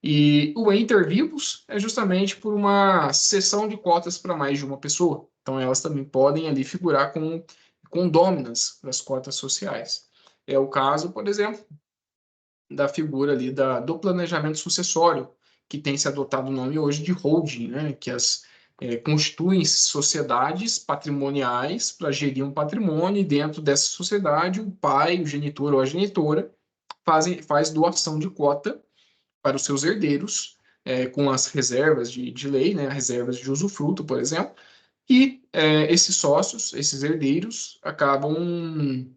E o inter vivos é justamente por uma cessão de cotas para mais de uma pessoa. Então elas também podem ali figurar com condôminas das cotas sociais. É o caso, por exemplo, da figura ali do planejamento sucessório, que tem se adotado o nome hoje de holding, né? Que constituem sociedades patrimoniais para gerir um patrimônio, e dentro dessa sociedade o pai, o genitor ou a genitora faz doação de cota para os seus herdeiros, com as reservas de lei, né? Reservas de usufruto, por exemplo, e esses sócios, esses herdeiros, acabam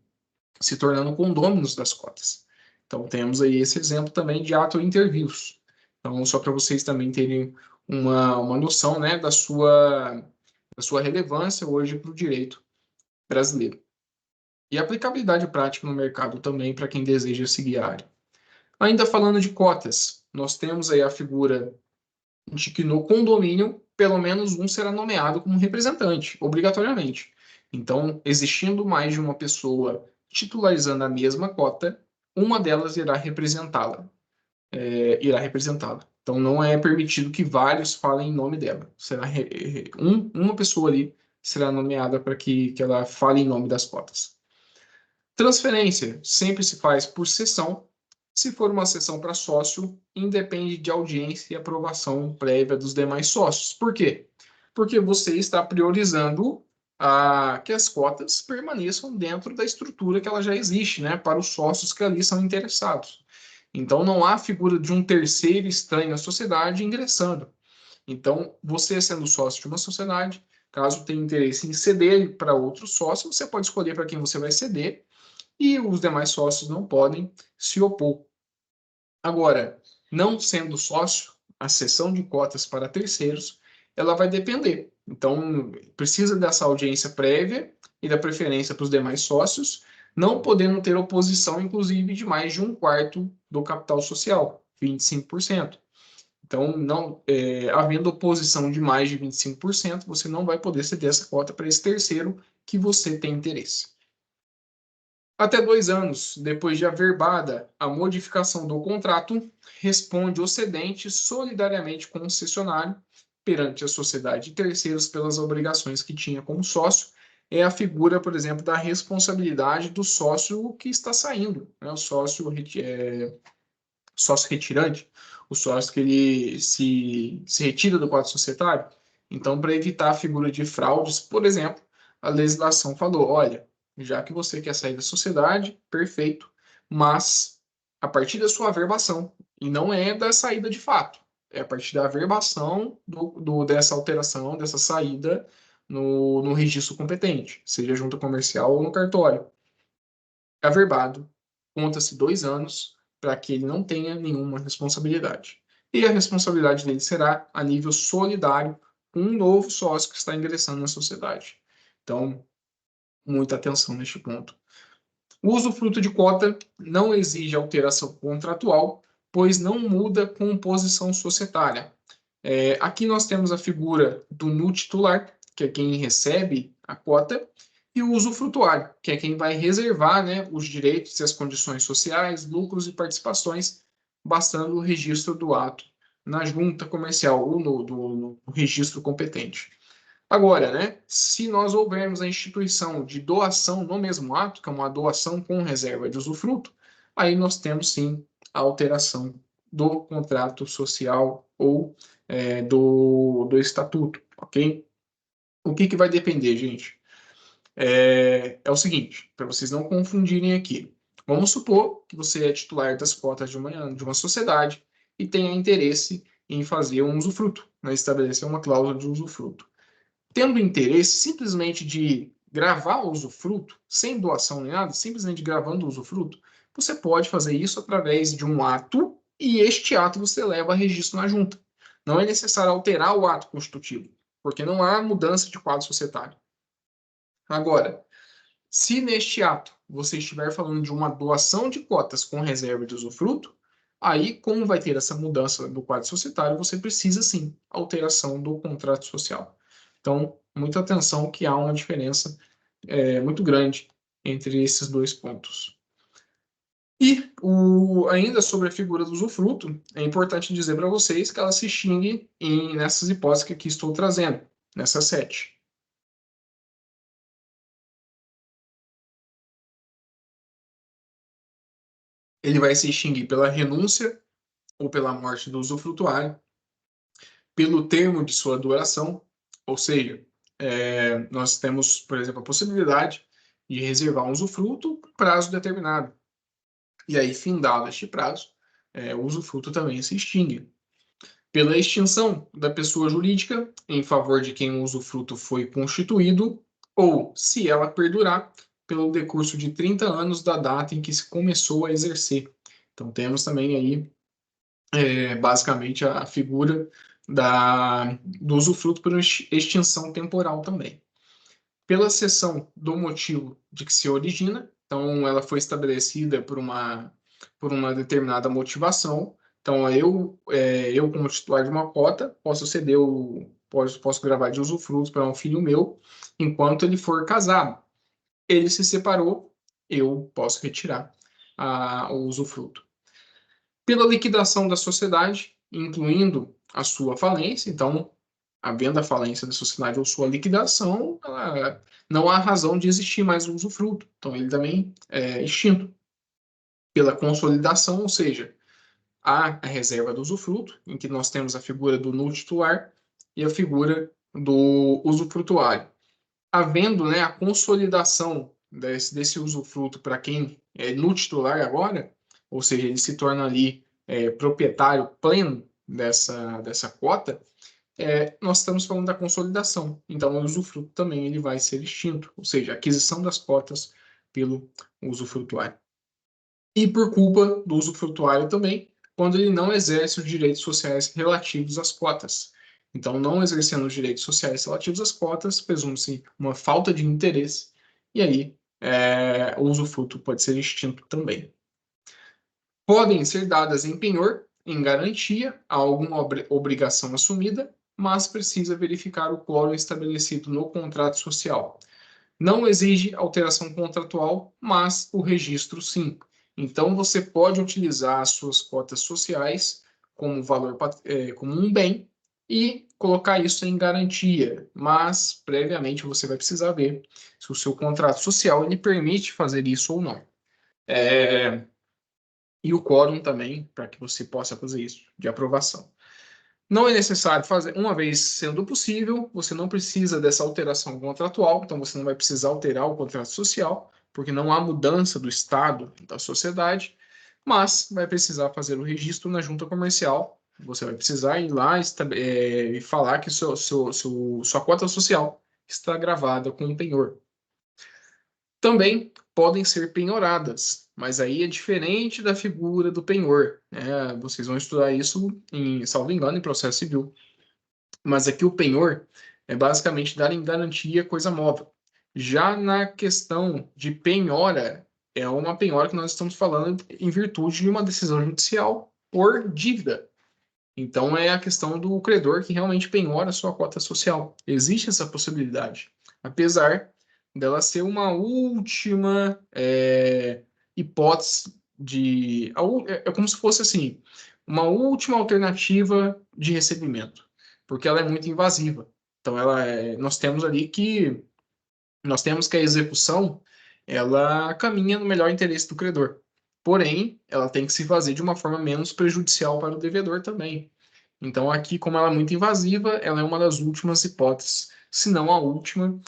se tornando condôminos das cotas. Então, temos aí esse exemplo também de ato inter vivos. Então, só para vocês também terem uma noção, né, da sua relevância hoje para o direito brasileiro. E aplicabilidade prática no mercado também para quem deseja seguir a área. Ainda falando de cotas, nós temos aí a figura de que no condomínio, pelo menos um será nomeado como representante, obrigatoriamente. Então, existindo mais de uma pessoa titularizando a mesma cota, uma delas irá representá-la. Então, não é permitido que vários falem em nome dela. Uma pessoa ali será nomeada para que ela fale em nome das cotas. Transferência sempre se faz por sessão. Se for uma sessão para sócio, independe de audiência e aprovação prévia dos demais sócios. Por quê? Porque você está priorizando que as cotas permaneçam dentro da estrutura que ela já existe, né, para os sócios que ali são interessados. Então, não há figura de um terceiro estranho à sociedade ingressando. Então, você sendo sócio de uma sociedade, caso tenha interesse em ceder para outros sócios, você pode escolher para quem você vai ceder e os demais sócios não podem se opor. Agora, não sendo sócio, a cessão de cotas para terceiros, ela vai depender. Então, precisa dessa audiência prévia e da preferência para os demais sócios, não podendo ter oposição, inclusive, de mais de um quarto do capital social, 25%. Então, havendo oposição de mais de 25%, você não vai poder ceder essa cota para esse terceiro que você tem interesse. Até 2 anos depois de averbada a modificação do contrato, responde o cedente solidariamente com o cessionário perante a sociedade de terceiros pelas obrigações que tinha como sócio. É a figura, por exemplo, da responsabilidade do sócio que está saindo, né? O sócio retirante, o sócio que ele se retira do quadro societário. Então, para evitar a figura de fraudes, por exemplo, a legislação falou: olha, já que você quer sair da sociedade, perfeito, mas a partir da sua averbação, e não é da saída de fato, é a partir da averbação dessa alteração, dessa saída no registro competente, seja junta comercial ou no cartório. Averbado, conta-se 2 anos para que ele não tenha nenhuma responsabilidade. E a responsabilidade dele será a nível solidário com um novo sócio que está ingressando na sociedade. Então, muita atenção neste ponto. O usufruto de cota não exige alteração contratual, pois não muda a composição societária. Aqui nós temos a figura do nu titular, que é quem recebe a cota, E o usufrutuário, que é quem vai reservar, né, os direitos e as condições sociais, lucros e participações, bastando o registro do ato na junta comercial ou no registro competente. Agora, né, se nós houvermos a instituição de doação no mesmo ato, que é uma doação com reserva de usufruto, aí nós temos sim a alteração do contrato social ou do estatuto, ok? O que vai depender, gente? É o seguinte, para vocês não confundirem aqui. Vamos supor que você é titular das cotas de uma sociedade e tenha interesse em fazer um usufruto, né, estabelecer uma cláusula de usufruto. Tendo interesse simplesmente de gravar o usufruto, sem doação nem nada, simplesmente gravando o usufruto, você pode fazer isso através de um ato e este ato você leva a registro na junta. Não é necessário alterar o ato constitutivo, porque não há mudança de quadro societário. Agora, se neste ato você estiver falando de uma doação de cotas com reserva de usufruto, aí, como vai ter essa mudança do quadro societário, você precisa sim alteração do contrato social. Então, muita atenção que há uma diferença muito grande entre esses dois pontos. E ainda sobre a figura do usufruto, é importante dizer para vocês que ela se extingue nessas hipóteses que aqui estou trazendo, nessas 7. Ele vai se extinguir pela renúncia ou pela morte do usufrutuário, pelo termo de sua duração, ou seja, nós temos, por exemplo, a possibilidade de reservar um usufruto por prazo determinado. E aí, findado este prazo, o usufruto também se extingue. Pela extinção da pessoa jurídica em favor de quem o usufruto foi constituído, ou, se ela perdurar, pelo decurso de 30 anos da data em que se começou a exercer. Então, temos também aí basicamente a figura do usufruto por extinção temporal também. Pela cessão do motivo de que se origina, então ela foi estabelecida por uma determinada motivação. Então, eu como titular de uma cota, posso ceder posso gravar de usufruto para um filho meu, enquanto ele for casado. Ele se separou, eu posso retirar o usufruto pela liquidação da sociedade, incluindo a sua falência. Então, havendo a falência da sociedade ou sua liquidação, não há razão de existir mais o usufruto. Então, ele também é extinto. Pela consolidação, ou seja, há a reserva do usufruto, em que nós temos a figura do nulo titular e a figura do usufrutuário. Havendo, né, a consolidação desse usufruto para quem é no titular agora, ou seja, ele se torna ali proprietário pleno dessa cota, nós estamos falando da consolidação. Então, o usufruto também ele vai ser extinto, ou seja, a aquisição das cotas pelo usufrutuário. E por culpa do usufrutuário também, quando ele não exerce os direitos sociais relativos às cotas. Então, não exercendo os direitos sociais relativos às cotas, presume-se uma falta de interesse, e aí o usufruto pode ser extinto também. Podem ser dadas em penhor, em garantia, a alguma obrigação assumida, mas precisa verificar o quórum estabelecido no contrato social. Não exige alteração contratual, mas o registro sim. Então, você pode utilizar as suas cotas sociais como valor, como um bem e colocar isso em garantia, mas previamente você vai precisar ver se o seu contrato social ele permite fazer isso ou não. E o quórum também, para que você possa fazer isso, de aprovação. Não é necessário fazer, uma vez sendo possível, você não precisa dessa alteração contratual, então você não vai precisar alterar o contrato social, porque não há mudança do estado da sociedade, mas vai precisar fazer o registro na junta comercial. Você vai precisar ir lá e falar que sua cota social está gravada com um penhor. Também podem ser penhoradas, mas aí é diferente da figura do penhor, né? Vocês vão estudar isso, salvo engano, em processo civil. Mas aqui o penhor é basicamente dar em garantia coisa móvel. Já na questão de penhora, é uma penhora que nós estamos falando em virtude de uma decisão judicial por dívida. Então é a questão do credor que realmente penhora a sua cota social. Existe essa possibilidade, apesar dela ser uma última hipótese é como se fosse assim, uma última alternativa de recebimento, porque ela é muito invasiva. Então, nós temos que a execução ela caminha no melhor interesse do credor. Porém, ela tem que se fazer de uma forma menos prejudicial para o devedor também. Então, aqui, como ela é muito invasiva, ela é uma das últimas hipóteses, se não a última,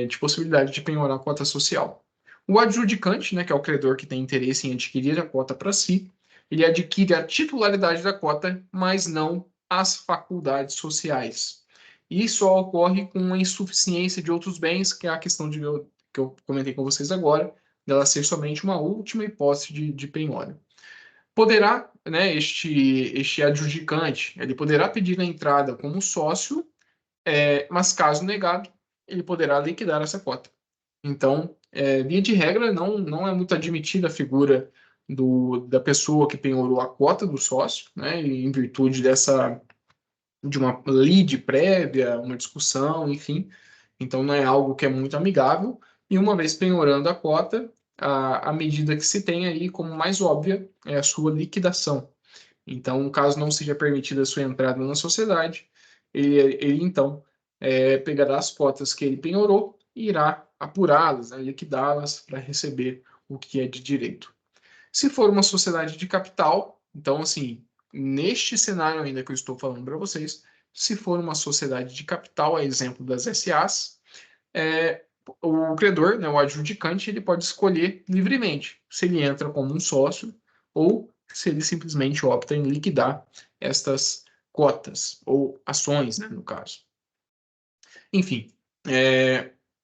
de possibilidade de penhorar a cota social. O adjudicante, né, que é o credor que tem interesse em adquirir a cota para si, ele adquire a titularidade da cota, mas não as faculdades sociais. E só ocorre com a insuficiência de outros bens, que é a questão que eu comentei com vocês agora, dela ser somente uma última hipótese de penhora. Poderá, né, este adjudicante, ele poderá pedir a entrada como sócio, mas caso negado, ele poderá liquidar essa cota. Então, via de regra, não é muito admitida a figura da pessoa que penhorou a cota do sócio, né, em virtude de uma lide prévia, uma discussão, enfim. Então, não é algo que é muito amigável. E uma vez penhorando a cota, a medida que se tem aí como mais óbvia é a sua liquidação. Então, caso não seja permitida a sua entrada na sociedade, ele então pegará as cotas que ele penhorou e irá apurá-las, né, liquidá-las para receber o que é de direito. Se for uma sociedade de capital, então, assim, neste cenário ainda que eu estou falando para vocês, se for uma sociedade de capital, a exemplo das SAs, o credor, né, o adjudicante, ele pode escolher livremente se ele entra como um sócio ou se ele simplesmente opta em liquidar estas cotas ou ações, né, no caso. Enfim,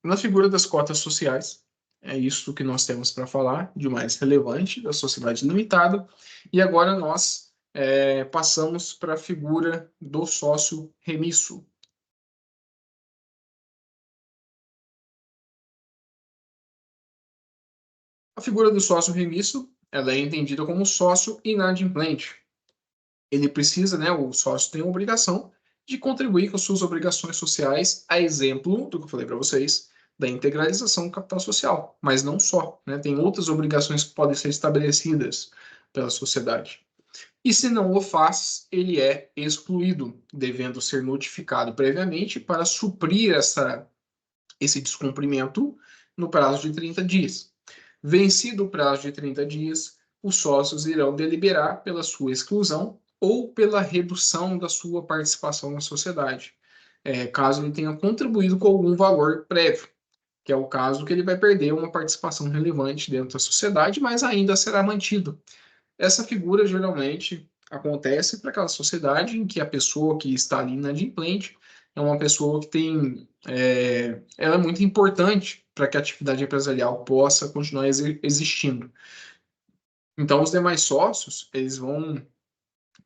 na figura das cotas sociais, é isso que nós temos para falar de mais relevante da sociedade limitada. E agora nós passamos para a figura do sócio remisso. A figura do sócio remisso, ela é entendida como sócio inadimplente. Ele precisa, né, o sócio tem a obrigação de contribuir com suas obrigações sociais, a exemplo do que eu falei para vocês, da integralização do capital social, mas não só, né, tem outras obrigações que podem ser estabelecidas pela sociedade. E se não o faz, ele é excluído, devendo ser notificado previamente para suprir esse descumprimento no prazo de 30 dias. Vencido o prazo de 30 dias, os sócios irão deliberar pela sua exclusão ou pela redução da sua participação na sociedade, caso ele tenha contribuído com algum valor prévio, que é o caso que ele vai perder uma participação relevante dentro da sociedade, mas ainda será mantido. Essa figura geralmente acontece para aquela sociedade em que a pessoa que está ali inadimplente é uma pessoa que ela é muito importante para que a atividade empresarial possa continuar existindo. Então, os demais sócios, eles vão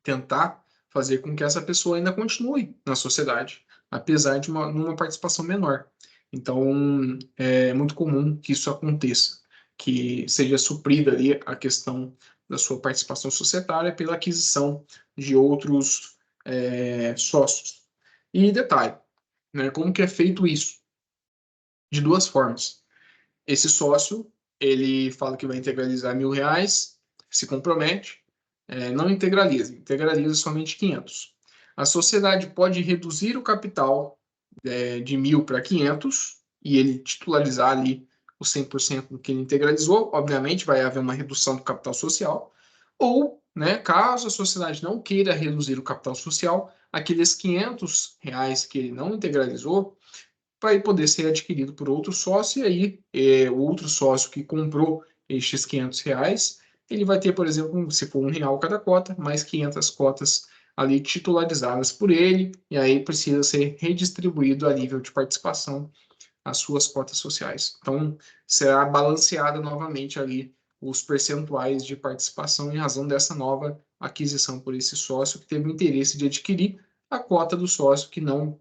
tentar fazer com que essa pessoa ainda continue na sociedade, apesar de uma participação menor. Então, é muito comum que isso aconteça, que seja suprida ali a questão da sua participação societária pela aquisição de outros sócios. E detalhe, né, como que é feito isso? De duas formas. Esse sócio, ele fala que vai integralizar R$ 1.000, se compromete, não integraliza, integraliza somente 500. A sociedade pode reduzir o capital de 1.000 para 500 e ele titularizar ali os 100% do que ele integralizou. Obviamente, vai haver uma redução do capital social. Ou, né, caso a sociedade não queira reduzir o capital social, aqueles R$ 500 que ele não integralizou, vai poder ser adquirido por outro sócio, e aí o outro sócio que comprou estes R$ 500, ele vai ter, por exemplo, se for R$ 1 cada cota, mais 500 cotas ali titularizadas por ele, e aí precisa ser redistribuído a nível de participação as suas cotas sociais. Então, será balanceada novamente ali os percentuais de participação em razão dessa nova aquisição por esse sócio que teve o interesse de adquirir a cota do sócio que não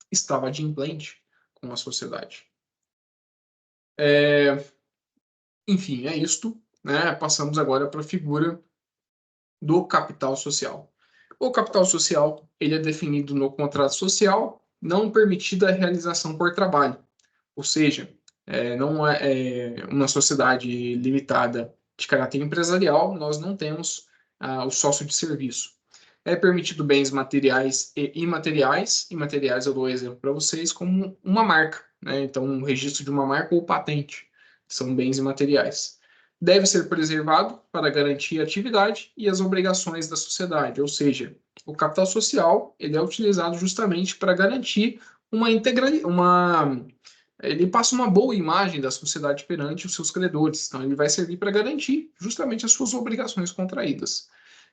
estava adimplente com a sociedade. Enfim, é isto. Né? Passamos agora para a figura do capital social. O capital social ele é definido no contrato social, não permitida a realização por trabalho, Ou seja, não é uma sociedade limitada de caráter empresarial, nós não temos o sócio de serviço. É permitido bens materiais e imateriais. Imateriais, eu dou um exemplo para vocês, como uma marca, né? Então, um registro de uma marca ou patente são bens imateriais. Deve ser preservado para garantir a atividade e as obrigações da sociedade, ou seja, o capital social ele é utilizado justamente para garantir ele passa uma boa imagem da sociedade perante os seus credores. Então, ele vai servir para garantir justamente as suas obrigações contraídas.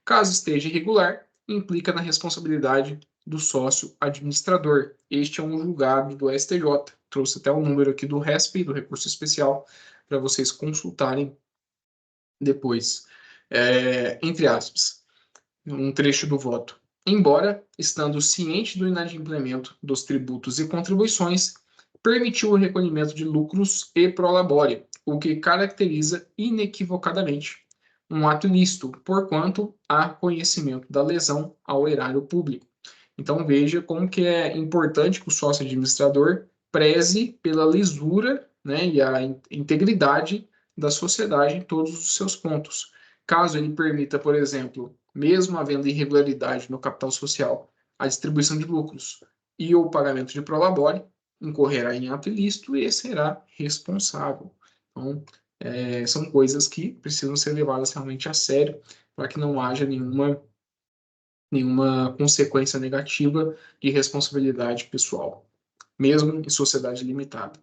Caso esteja irregular, implica na responsabilidade do sócio administrador. Este é um julgado do STJ. Trouxe até o número aqui do RESP, do recurso especial, para vocês consultarem depois. Entre aspas, um trecho do voto. Embora, estando ciente do inadimplemento dos tributos e contribuições, permitiu o recolhimento de lucros e prolabore, o que caracteriza inequivocadamente um ato ilícito, porquanto há conhecimento da lesão ao erário público. Então veja como que é importante que o sócio administrador preze pela lisura, né, e a integridade da sociedade em todos os seus pontos. Caso ele permita, por exemplo, mesmo havendo irregularidade no capital social, a distribuição de lucros e o pagamento de prolabore, incorrerá em ato ilícito e será responsável. Então, são coisas que precisam ser levadas realmente a sério para que não haja nenhuma consequência negativa de responsabilidade pessoal, mesmo em sociedade limitada.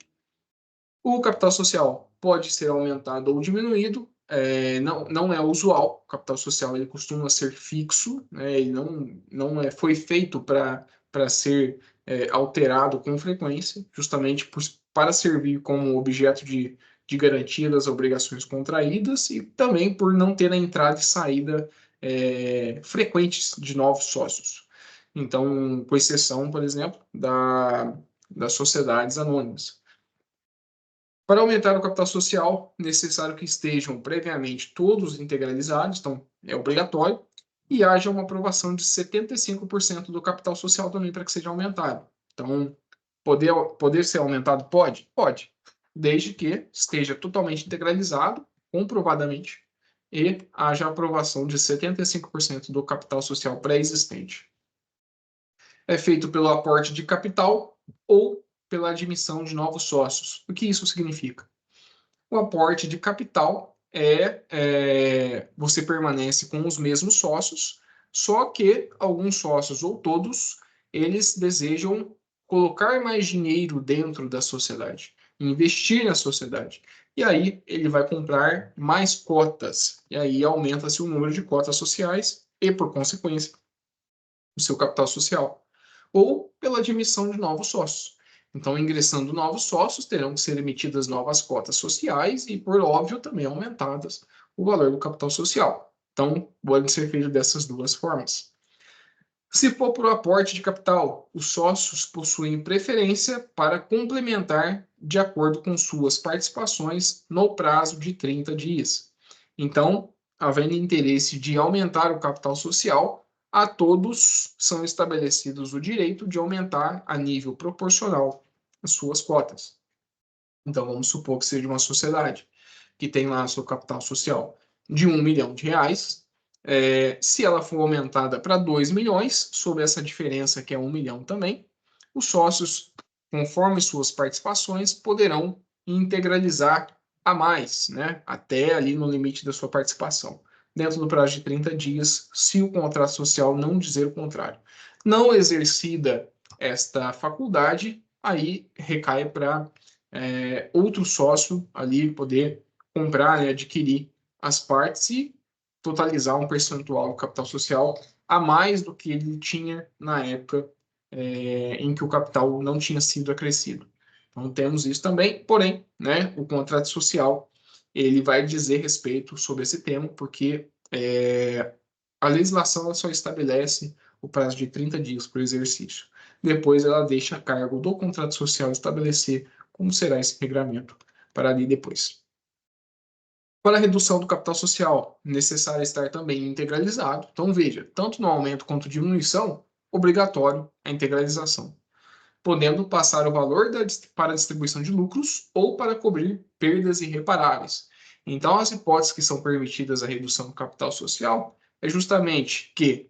O capital social pode ser aumentado ou diminuído, não é usual. O capital social ele costuma ser fixo, né? Ele não foi feito para ser alterado com frequência, justamente para servir como objeto de garantia das obrigações contraídas e também por não ter a entrada e saída frequentes de novos sócios. Então, com exceção, por exemplo, das sociedades anônimas. Para aumentar o capital social, necessário que estejam previamente todos integralizados, então é obrigatório, e haja uma aprovação de 75% do capital social também para que seja aumentado. Então, poder ser aumentado? Pode? Pode, desde que esteja totalmente integralizado, comprovadamente, e haja aprovação de 75% do capital social pré-existente. É feito pelo aporte de capital ou pela admissão de novos sócios. O que isso significa? O aporte de capital você permanece com os mesmos sócios, só que alguns sócios ou todos, eles desejam colocar mais dinheiro dentro da sociedade, investir na sociedade. E aí ele vai comprar mais cotas, e aí aumenta-se o número de cotas sociais e, por consequência, o seu capital social. Ou pela admissão de novos sócios. Então, ingressando novos sócios, terão que ser emitidas novas cotas sociais e, por óbvio, também aumentadas o valor do capital social. Então, pode ser feito dessas duas formas. Se for por aporte de capital, os sócios possuem preferência para complementar de acordo com suas participações no prazo de 30 dias. Então, havendo interesse de aumentar o capital social, a todos são estabelecidos o direito de aumentar a nível proporcional as suas cotas. Então, vamos supor que seja uma sociedade que tem lá seu capital social de R$ 1 milhão. Se ela for aumentada para 2 milhões, sob essa diferença que é 1 milhão também, os sócios, conforme suas participações, poderão integralizar a mais, né, até ali no limite da sua participação, dentro do prazo de 30 dias, se o contrato social não dizer o contrário. Não exercida esta faculdade, aí recai para outro sócio ali poder comprar, né, adquirir as partes e totalizar um percentual do capital social a mais do que ele tinha na época em que o capital não tinha sido acrescido. Então temos isso também, porém, né, o contrato social ele vai dizer respeito sobre esse tema, porque a legislação só estabelece o prazo de 30 dias para o exercício. Depois ela deixa a cargo do contrato social estabelecer como será esse regramento para ali depois. Para a redução do capital social, necessário estar também integralizado. Então, veja, tanto no aumento quanto diminuição, obrigatório a integralização. podendo passar o valor para a distribuição de lucros ou para cobrir perdas irreparáveis. Então, as hipóteses que são permitidas a redução do capital social é justamente que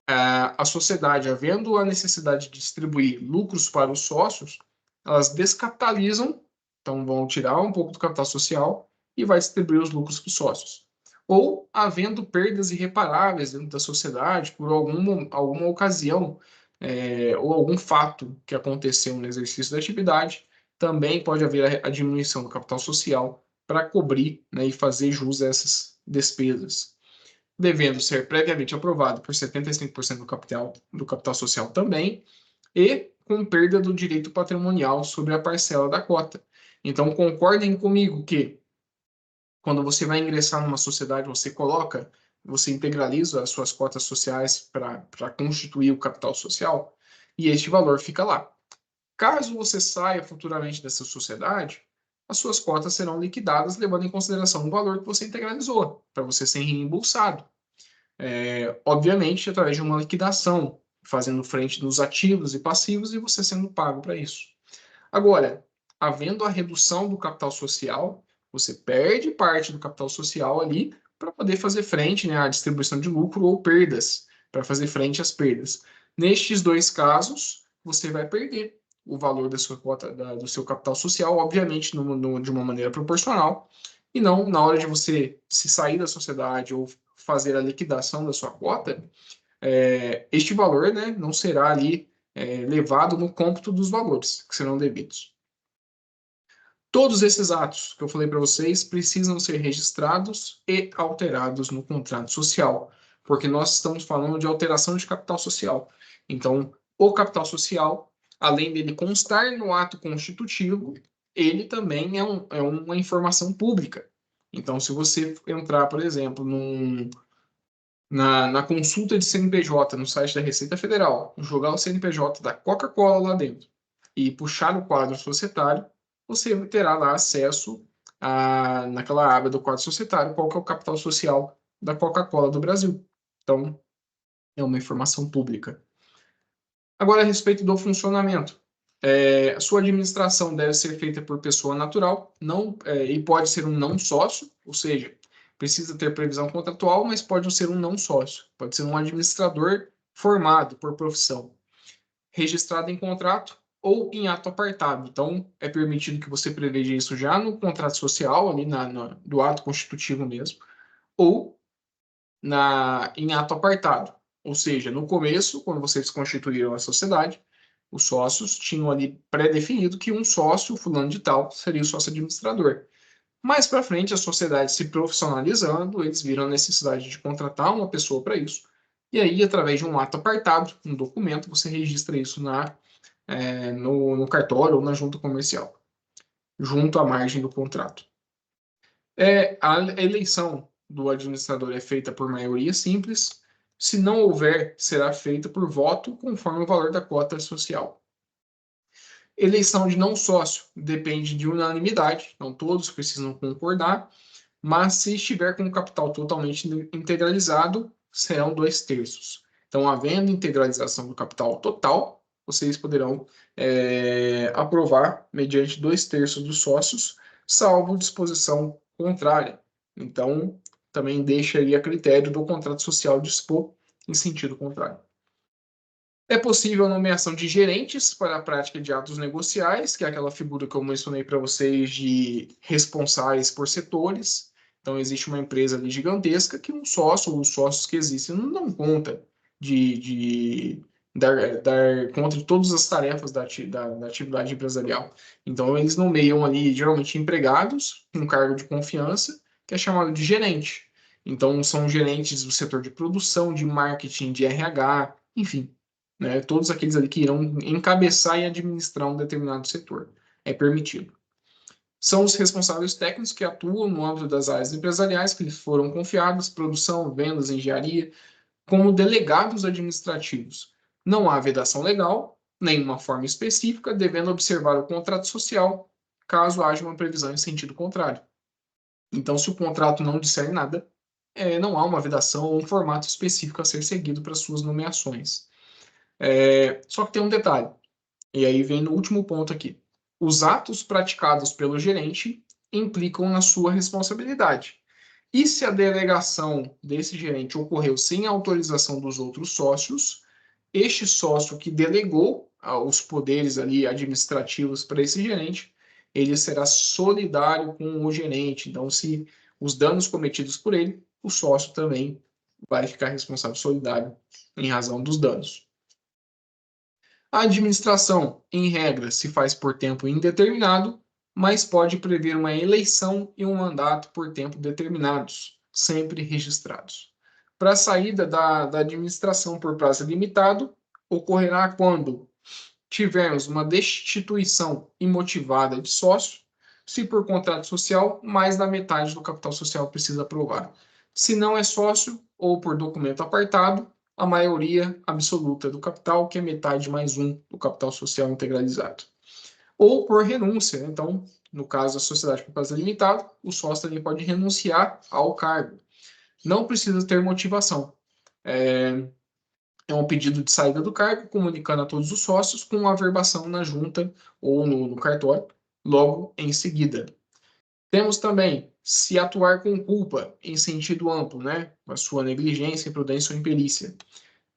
a sociedade, havendo a necessidade de distribuir lucros para os sócios, elas descapitalizam, então vão tirar um pouco do capital social e vai distribuir os lucros para os sócios. Ou havendo perdas irreparáveis dentro da sociedade por alguma ocasião ou algum fato que aconteceu no exercício da atividade, também pode haver a diminuição do capital social para cobrir, né, e fazer jus a essas despesas, devendo ser previamente aprovado por 75% do capital social também, e com perda do direito patrimonial sobre a parcela da cota. Então, concordem comigo que quando você vai ingressar numa sociedade, você integraliza as suas cotas sociais para constituir o capital social, e este valor fica lá. Caso você saia futuramente dessa sociedade, as suas cotas serão liquidadas, levando em consideração o valor que você integralizou, para você ser reembolsado. Obviamente, através de uma liquidação, fazendo frente dos ativos e passivos e você sendo pago para isso. Agora, havendo a redução do capital social, você perde parte do capital social ali para poder fazer frente, né, à distribuição de lucro ou perdas, para fazer frente às perdas. Nestes dois casos, você vai perder o valor da sua cota, do seu capital social, obviamente de uma maneira proporcional, e não na hora de você se sair da sociedade ou fazer a liquidação da sua cota, este valor, né, não será ali levado no cômputo dos valores que serão devidos. Todos esses atos que eu falei para vocês precisam ser registrados e alterados no contrato social, porque nós estamos falando de alteração de capital social. Então, o capital social, além dele constar no ato constitutivo, ele também é uma informação pública. Então, se você entrar, por exemplo, na consulta de CNPJ no site da Receita Federal, jogar o CNPJ da Coca-Cola lá dentro e puxar no quadro societário, você terá lá acesso naquela aba do quadro societário, qual que é o capital social da Coca-Cola do Brasil. Então, é uma informação pública. Agora, a respeito do funcionamento. A sua administração deve ser feita por pessoa natural, e pode ser um não sócio, ou seja, precisa ter previsão contratual, mas pode ser um não sócio. Pode ser um administrador formado por profissão, registrado em contrato ou em ato apartado. Então, é permitido que você preveja isso já no contrato social, ali do ato constitutivo mesmo, ou em ato apartado. Ou seja, no começo, quando vocês constituíram a sociedade, os sócios tinham ali pré-definido que um sócio, fulano de tal, seria o sócio administrador. Mais para frente, a sociedade se profissionalizando, eles viram a necessidade de contratar uma pessoa para isso. E aí, através de um ato apartado, um documento, você registra isso no cartório ou na junta comercial, junto à margem do contrato. A eleição do administrador é feita por maioria simples. Se não houver, será feita por voto conforme o valor da cota social. Eleição de não sócio depende de unanimidade, então todos precisam concordar, mas se estiver com o capital totalmente integralizado, serão 2/3. Então, havendo integralização do capital total, vocês poderão aprovar mediante 2/3 dos sócios, salvo disposição contrária. Então, também deixa aí a critério do contrato social dispor em sentido contrário. É possível a nomeação de gerentes para a prática de atos negociais, que é aquela figura que eu mencionei para vocês de responsáveis por setores. Então, existe uma empresa ali gigantesca que um sócio ou os sócios que existem não dão conta de dar conta de todas as tarefas da atividade empresarial. Então, eles nomeiam ali, geralmente, empregados, um cargo de confiança, que é chamado de gerente. Então, são gerentes do setor de produção, de marketing, de RH, enfim, né, todos aqueles ali que irão encabeçar e administrar um determinado setor. É permitido. São os responsáveis técnicos que atuam no âmbito das áreas empresariais que lhes foram confiadas, produção, vendas, engenharia, como delegados administrativos. Não há vedação legal, nenhuma forma específica, devendo observar o contrato social, caso haja uma previsão em sentido contrário. Então, se o contrato não disser nada, não há uma vedação ou um formato específico a ser seguido para suas nomeações. Só que tem um detalhe. E aí vem no último ponto aqui. Os atos praticados pelo gerente implicam na sua responsabilidade. E se a delegação desse gerente ocorreu sem autorização dos outros sócios, este sócio que delegou os poderes ali administrativos para esse gerente, ele será solidário com o gerente. Então, se os danos cometidos por ele, o sócio também vai ficar responsável solidário em razão dos danos. A administração, em regra, se faz por tempo indeterminado, mas pode prever uma eleição e um mandato por tempo determinados, sempre registrados. Para a saída da administração por prazo limitado, ocorrerá quando tivermos uma destituição imotivada de sócio, se por contrato social, mais da metade do capital social precisa aprovar. Se não é sócio ou por documento apartado, a maioria absoluta do capital, que é metade mais um do capital social integralizado. Ou por renúncia, então, no caso da sociedade por prazo limitado, o sócio também pode renunciar ao cargo. Não precisa ter motivação. É um pedido de saída do cargo, comunicando a todos os sócios com uma averbação na junta ou no cartório, logo em seguida. Temos também, se atuar com culpa, em sentido amplo, né? A sua negligência, imprudência ou imperícia.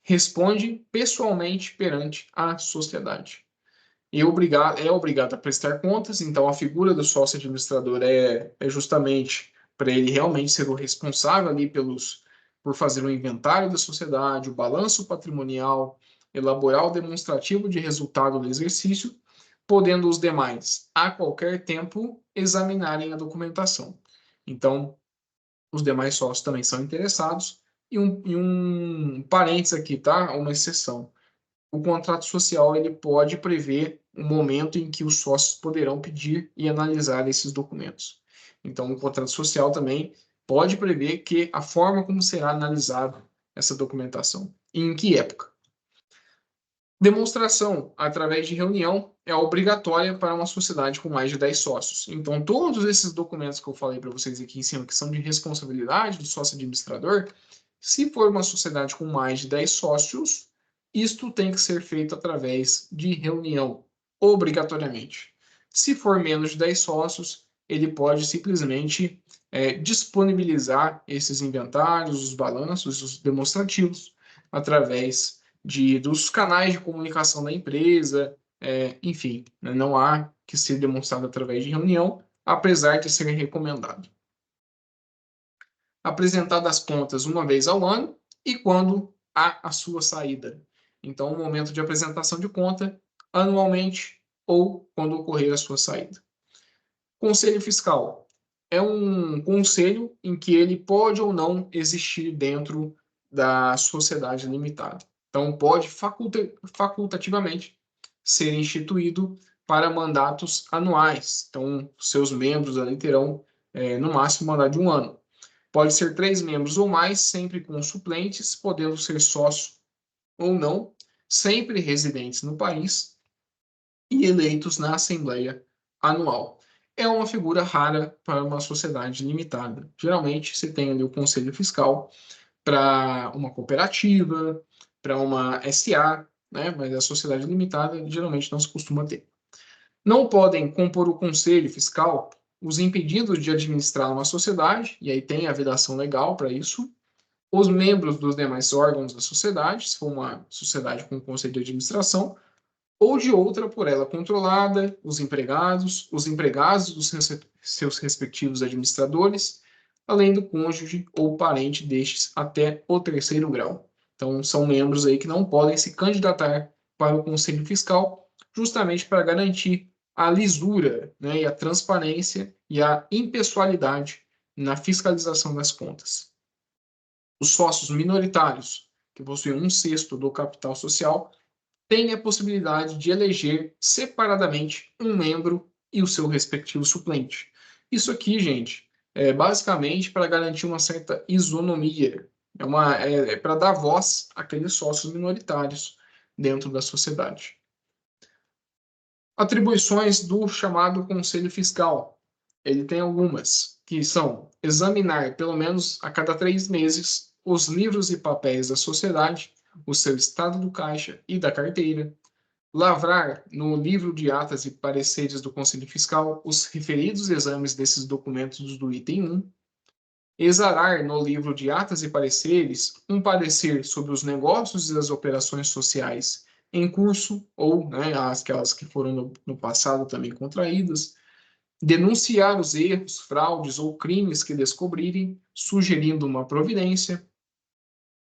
Responde pessoalmente perante a sociedade. E é obrigado a prestar contas, então a figura do sócio administrador é justamente para ele realmente ser o responsável ali por fazer o inventário da sociedade, o balanço patrimonial, elaborar o demonstrativo de resultado do exercício, podendo os demais, a qualquer tempo, examinarem a documentação. Então, os demais sócios também são interessados. E um parênteses aqui, tá? Uma exceção. O contrato social ele pode prever um momento em que os sócios poderão pedir e analisar esses documentos. Então, o contrato social também pode prever que a forma como será analisada essa documentação e em que época. Demonstração através de reunião é obrigatória para uma sociedade com mais de 10 sócios. Então, todos esses documentos que eu falei para vocês aqui em cima, que são de responsabilidade do sócio administrador, se for uma sociedade com mais de 10 sócios, isto tem que ser feito através de reunião, obrigatoriamente. Se for menos de 10 sócios, ele pode simplesmente disponibilizar esses inventários, os balanços, os demonstrativos, através dos canais de comunicação da empresa, enfim, né, não há que ser demonstrado através de reunião, apesar de ser recomendado. Apresentar as contas uma vez ao ano e quando há a sua saída. Então, o momento de apresentação de conta, anualmente ou quando ocorrer a sua saída. Conselho fiscal é um conselho em que ele pode ou não existir dentro da sociedade limitada. Então, pode facultativamente ser instituído para mandatos anuais. Então, seus membros ali terão, no máximo, mandato de um ano. Pode ser 3 membros ou mais, sempre com suplentes, podendo ser sócio ou não, sempre residentes no país e eleitos na Assembleia Anual. É uma figura rara para uma sociedade limitada. Geralmente, se tem ali o Conselho Fiscal para uma cooperativa, para uma SA, né? Mas a sociedade limitada geralmente não se costuma ter. Não podem compor o Conselho Fiscal os impedidos de administrar uma sociedade, e aí tem a vedação legal para isso, os membros dos demais órgãos da sociedade, se for uma sociedade com conselho de administração, ou de outra por ela controlada, os empregados dos seus respectivos administradores, além do cônjuge ou parente destes até o 3º grau. Então, são membros aí que não podem se candidatar para o Conselho Fiscal, justamente para garantir a lisura, né, e a transparência e a impessoalidade na fiscalização das contas. Os sócios minoritários, que possuem 1/6 do capital social, têm a possibilidade de eleger separadamente um membro e o seu respectivo suplente. Isso aqui, gente, é basicamente para garantir uma certa isonomia. É para dar voz àqueles sócios minoritários dentro da sociedade. Atribuições do chamado Conselho Fiscal. Ele tem algumas, que são examinar, pelo menos a cada 3 meses, os livros e papéis da sociedade, o seu estado do caixa e da carteira, lavrar no livro de atas e pareceres do Conselho Fiscal os referidos exames desses documentos do item 1, exarar no livro de atas e pareceres um parecer sobre os negócios e as operações sociais em curso, ou né, aquelas que foram no passado também contraídas, denunciar os erros, fraudes ou crimes que descobrirem, sugerindo uma providência,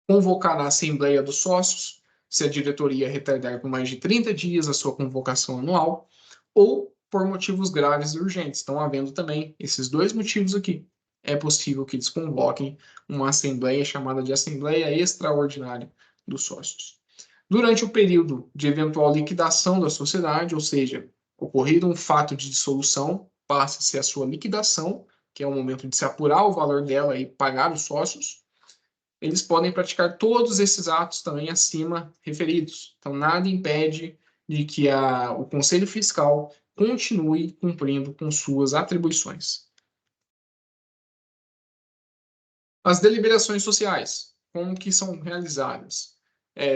convocar a Assembleia dos Sócios, se a diretoria retardar por mais de 30 dias a sua convocação anual, ou por motivos graves e urgentes. Estão havendo também esses dois motivos aqui. É possível que eles convoquem uma assembleia chamada de Assembleia Extraordinária dos Sócios. Durante o período de eventual liquidação da sociedade, ou seja, ocorrido um fato de dissolução, passa-se a sua liquidação, que é o momento de se apurar o valor dela e pagar os sócios, eles podem praticar todos esses atos também acima referidos. Então, nada impede de que o Conselho Fiscal continue cumprindo com suas atribuições. As deliberações sociais, como que são realizadas?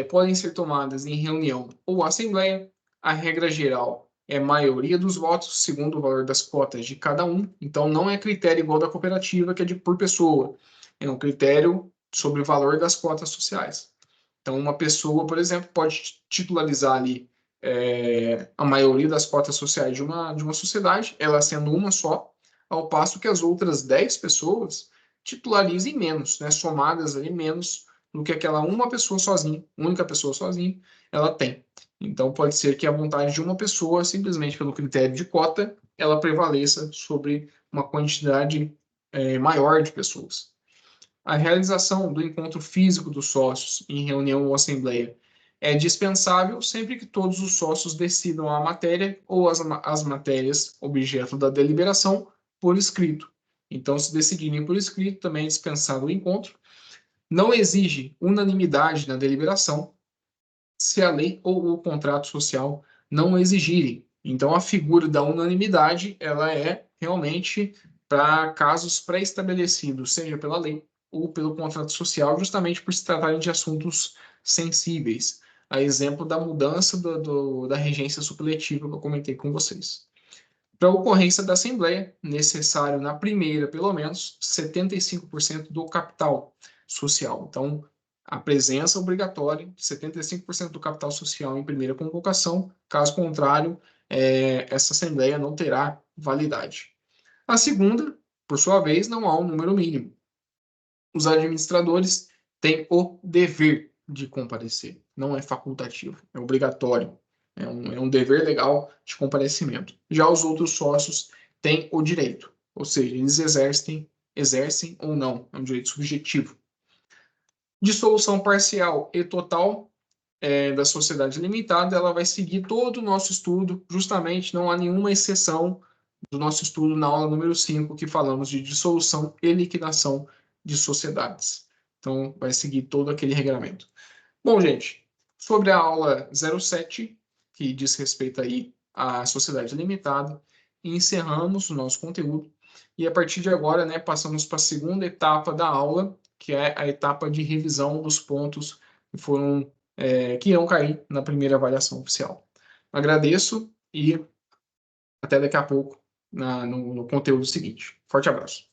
Podem ser tomadas em reunião ou assembleia. A regra geral é maioria dos votos, segundo o valor das cotas de cada um. Então, não é critério igual da cooperativa, que é por pessoa. É um critério sobre o valor das cotas sociais. Então, uma pessoa, por exemplo, pode titularizar ali a maioria das cotas sociais de uma sociedade, ela sendo uma só, ao passo que as outras 10 pessoas titularizem menos, né, somadas ali menos do que aquela uma pessoa sozinha, única pessoa sozinha, ela tem. Então, pode ser que a vontade de uma pessoa, simplesmente pelo critério de cota, ela prevaleça sobre uma quantidade maior de pessoas. A realização do encontro físico dos sócios em reunião ou assembleia é dispensável sempre que todos os sócios decidam a matéria ou as matérias objeto da deliberação por escrito. Então, se decidirem por escrito, também é dispensado o encontro. Não exige unanimidade na deliberação se a lei ou o contrato social não exigirem. Então, a figura da unanimidade, ela é realmente para casos pré-estabelecidos, seja pela lei ou pelo contrato social, justamente por se tratarem de assuntos sensíveis. A exemplo da mudança da regência supletiva que eu comentei com vocês. Para a ocorrência da Assembleia, necessário, na primeira, pelo menos, 75% do capital social. Então, a presença obrigatória de 75% do capital social em primeira convocação, caso contrário, essa Assembleia não terá validade. A segunda, por sua vez, não há um número mínimo. Os administradores têm o dever de comparecer, não é facultativo, é obrigatório. É um dever legal de comparecimento. Já os outros sócios têm o direito, ou seja, eles exercem ou não, é um direito subjetivo. Dissolução parcial e total da sociedade limitada, ela vai seguir todo o nosso estudo, justamente não há nenhuma exceção do nosso estudo na aula número 5, que falamos de dissolução e liquidação de sociedades. Então, vai seguir todo aquele regramento. Bom, gente, sobre a aula 07, que diz respeito aí à sociedade limitada, encerramos o nosso conteúdo e a partir de agora, né, passamos para a segunda etapa da aula, que é a etapa de revisão dos pontos que irão cair na primeira avaliação oficial. Agradeço e até daqui a pouco no conteúdo seguinte. Forte abraço.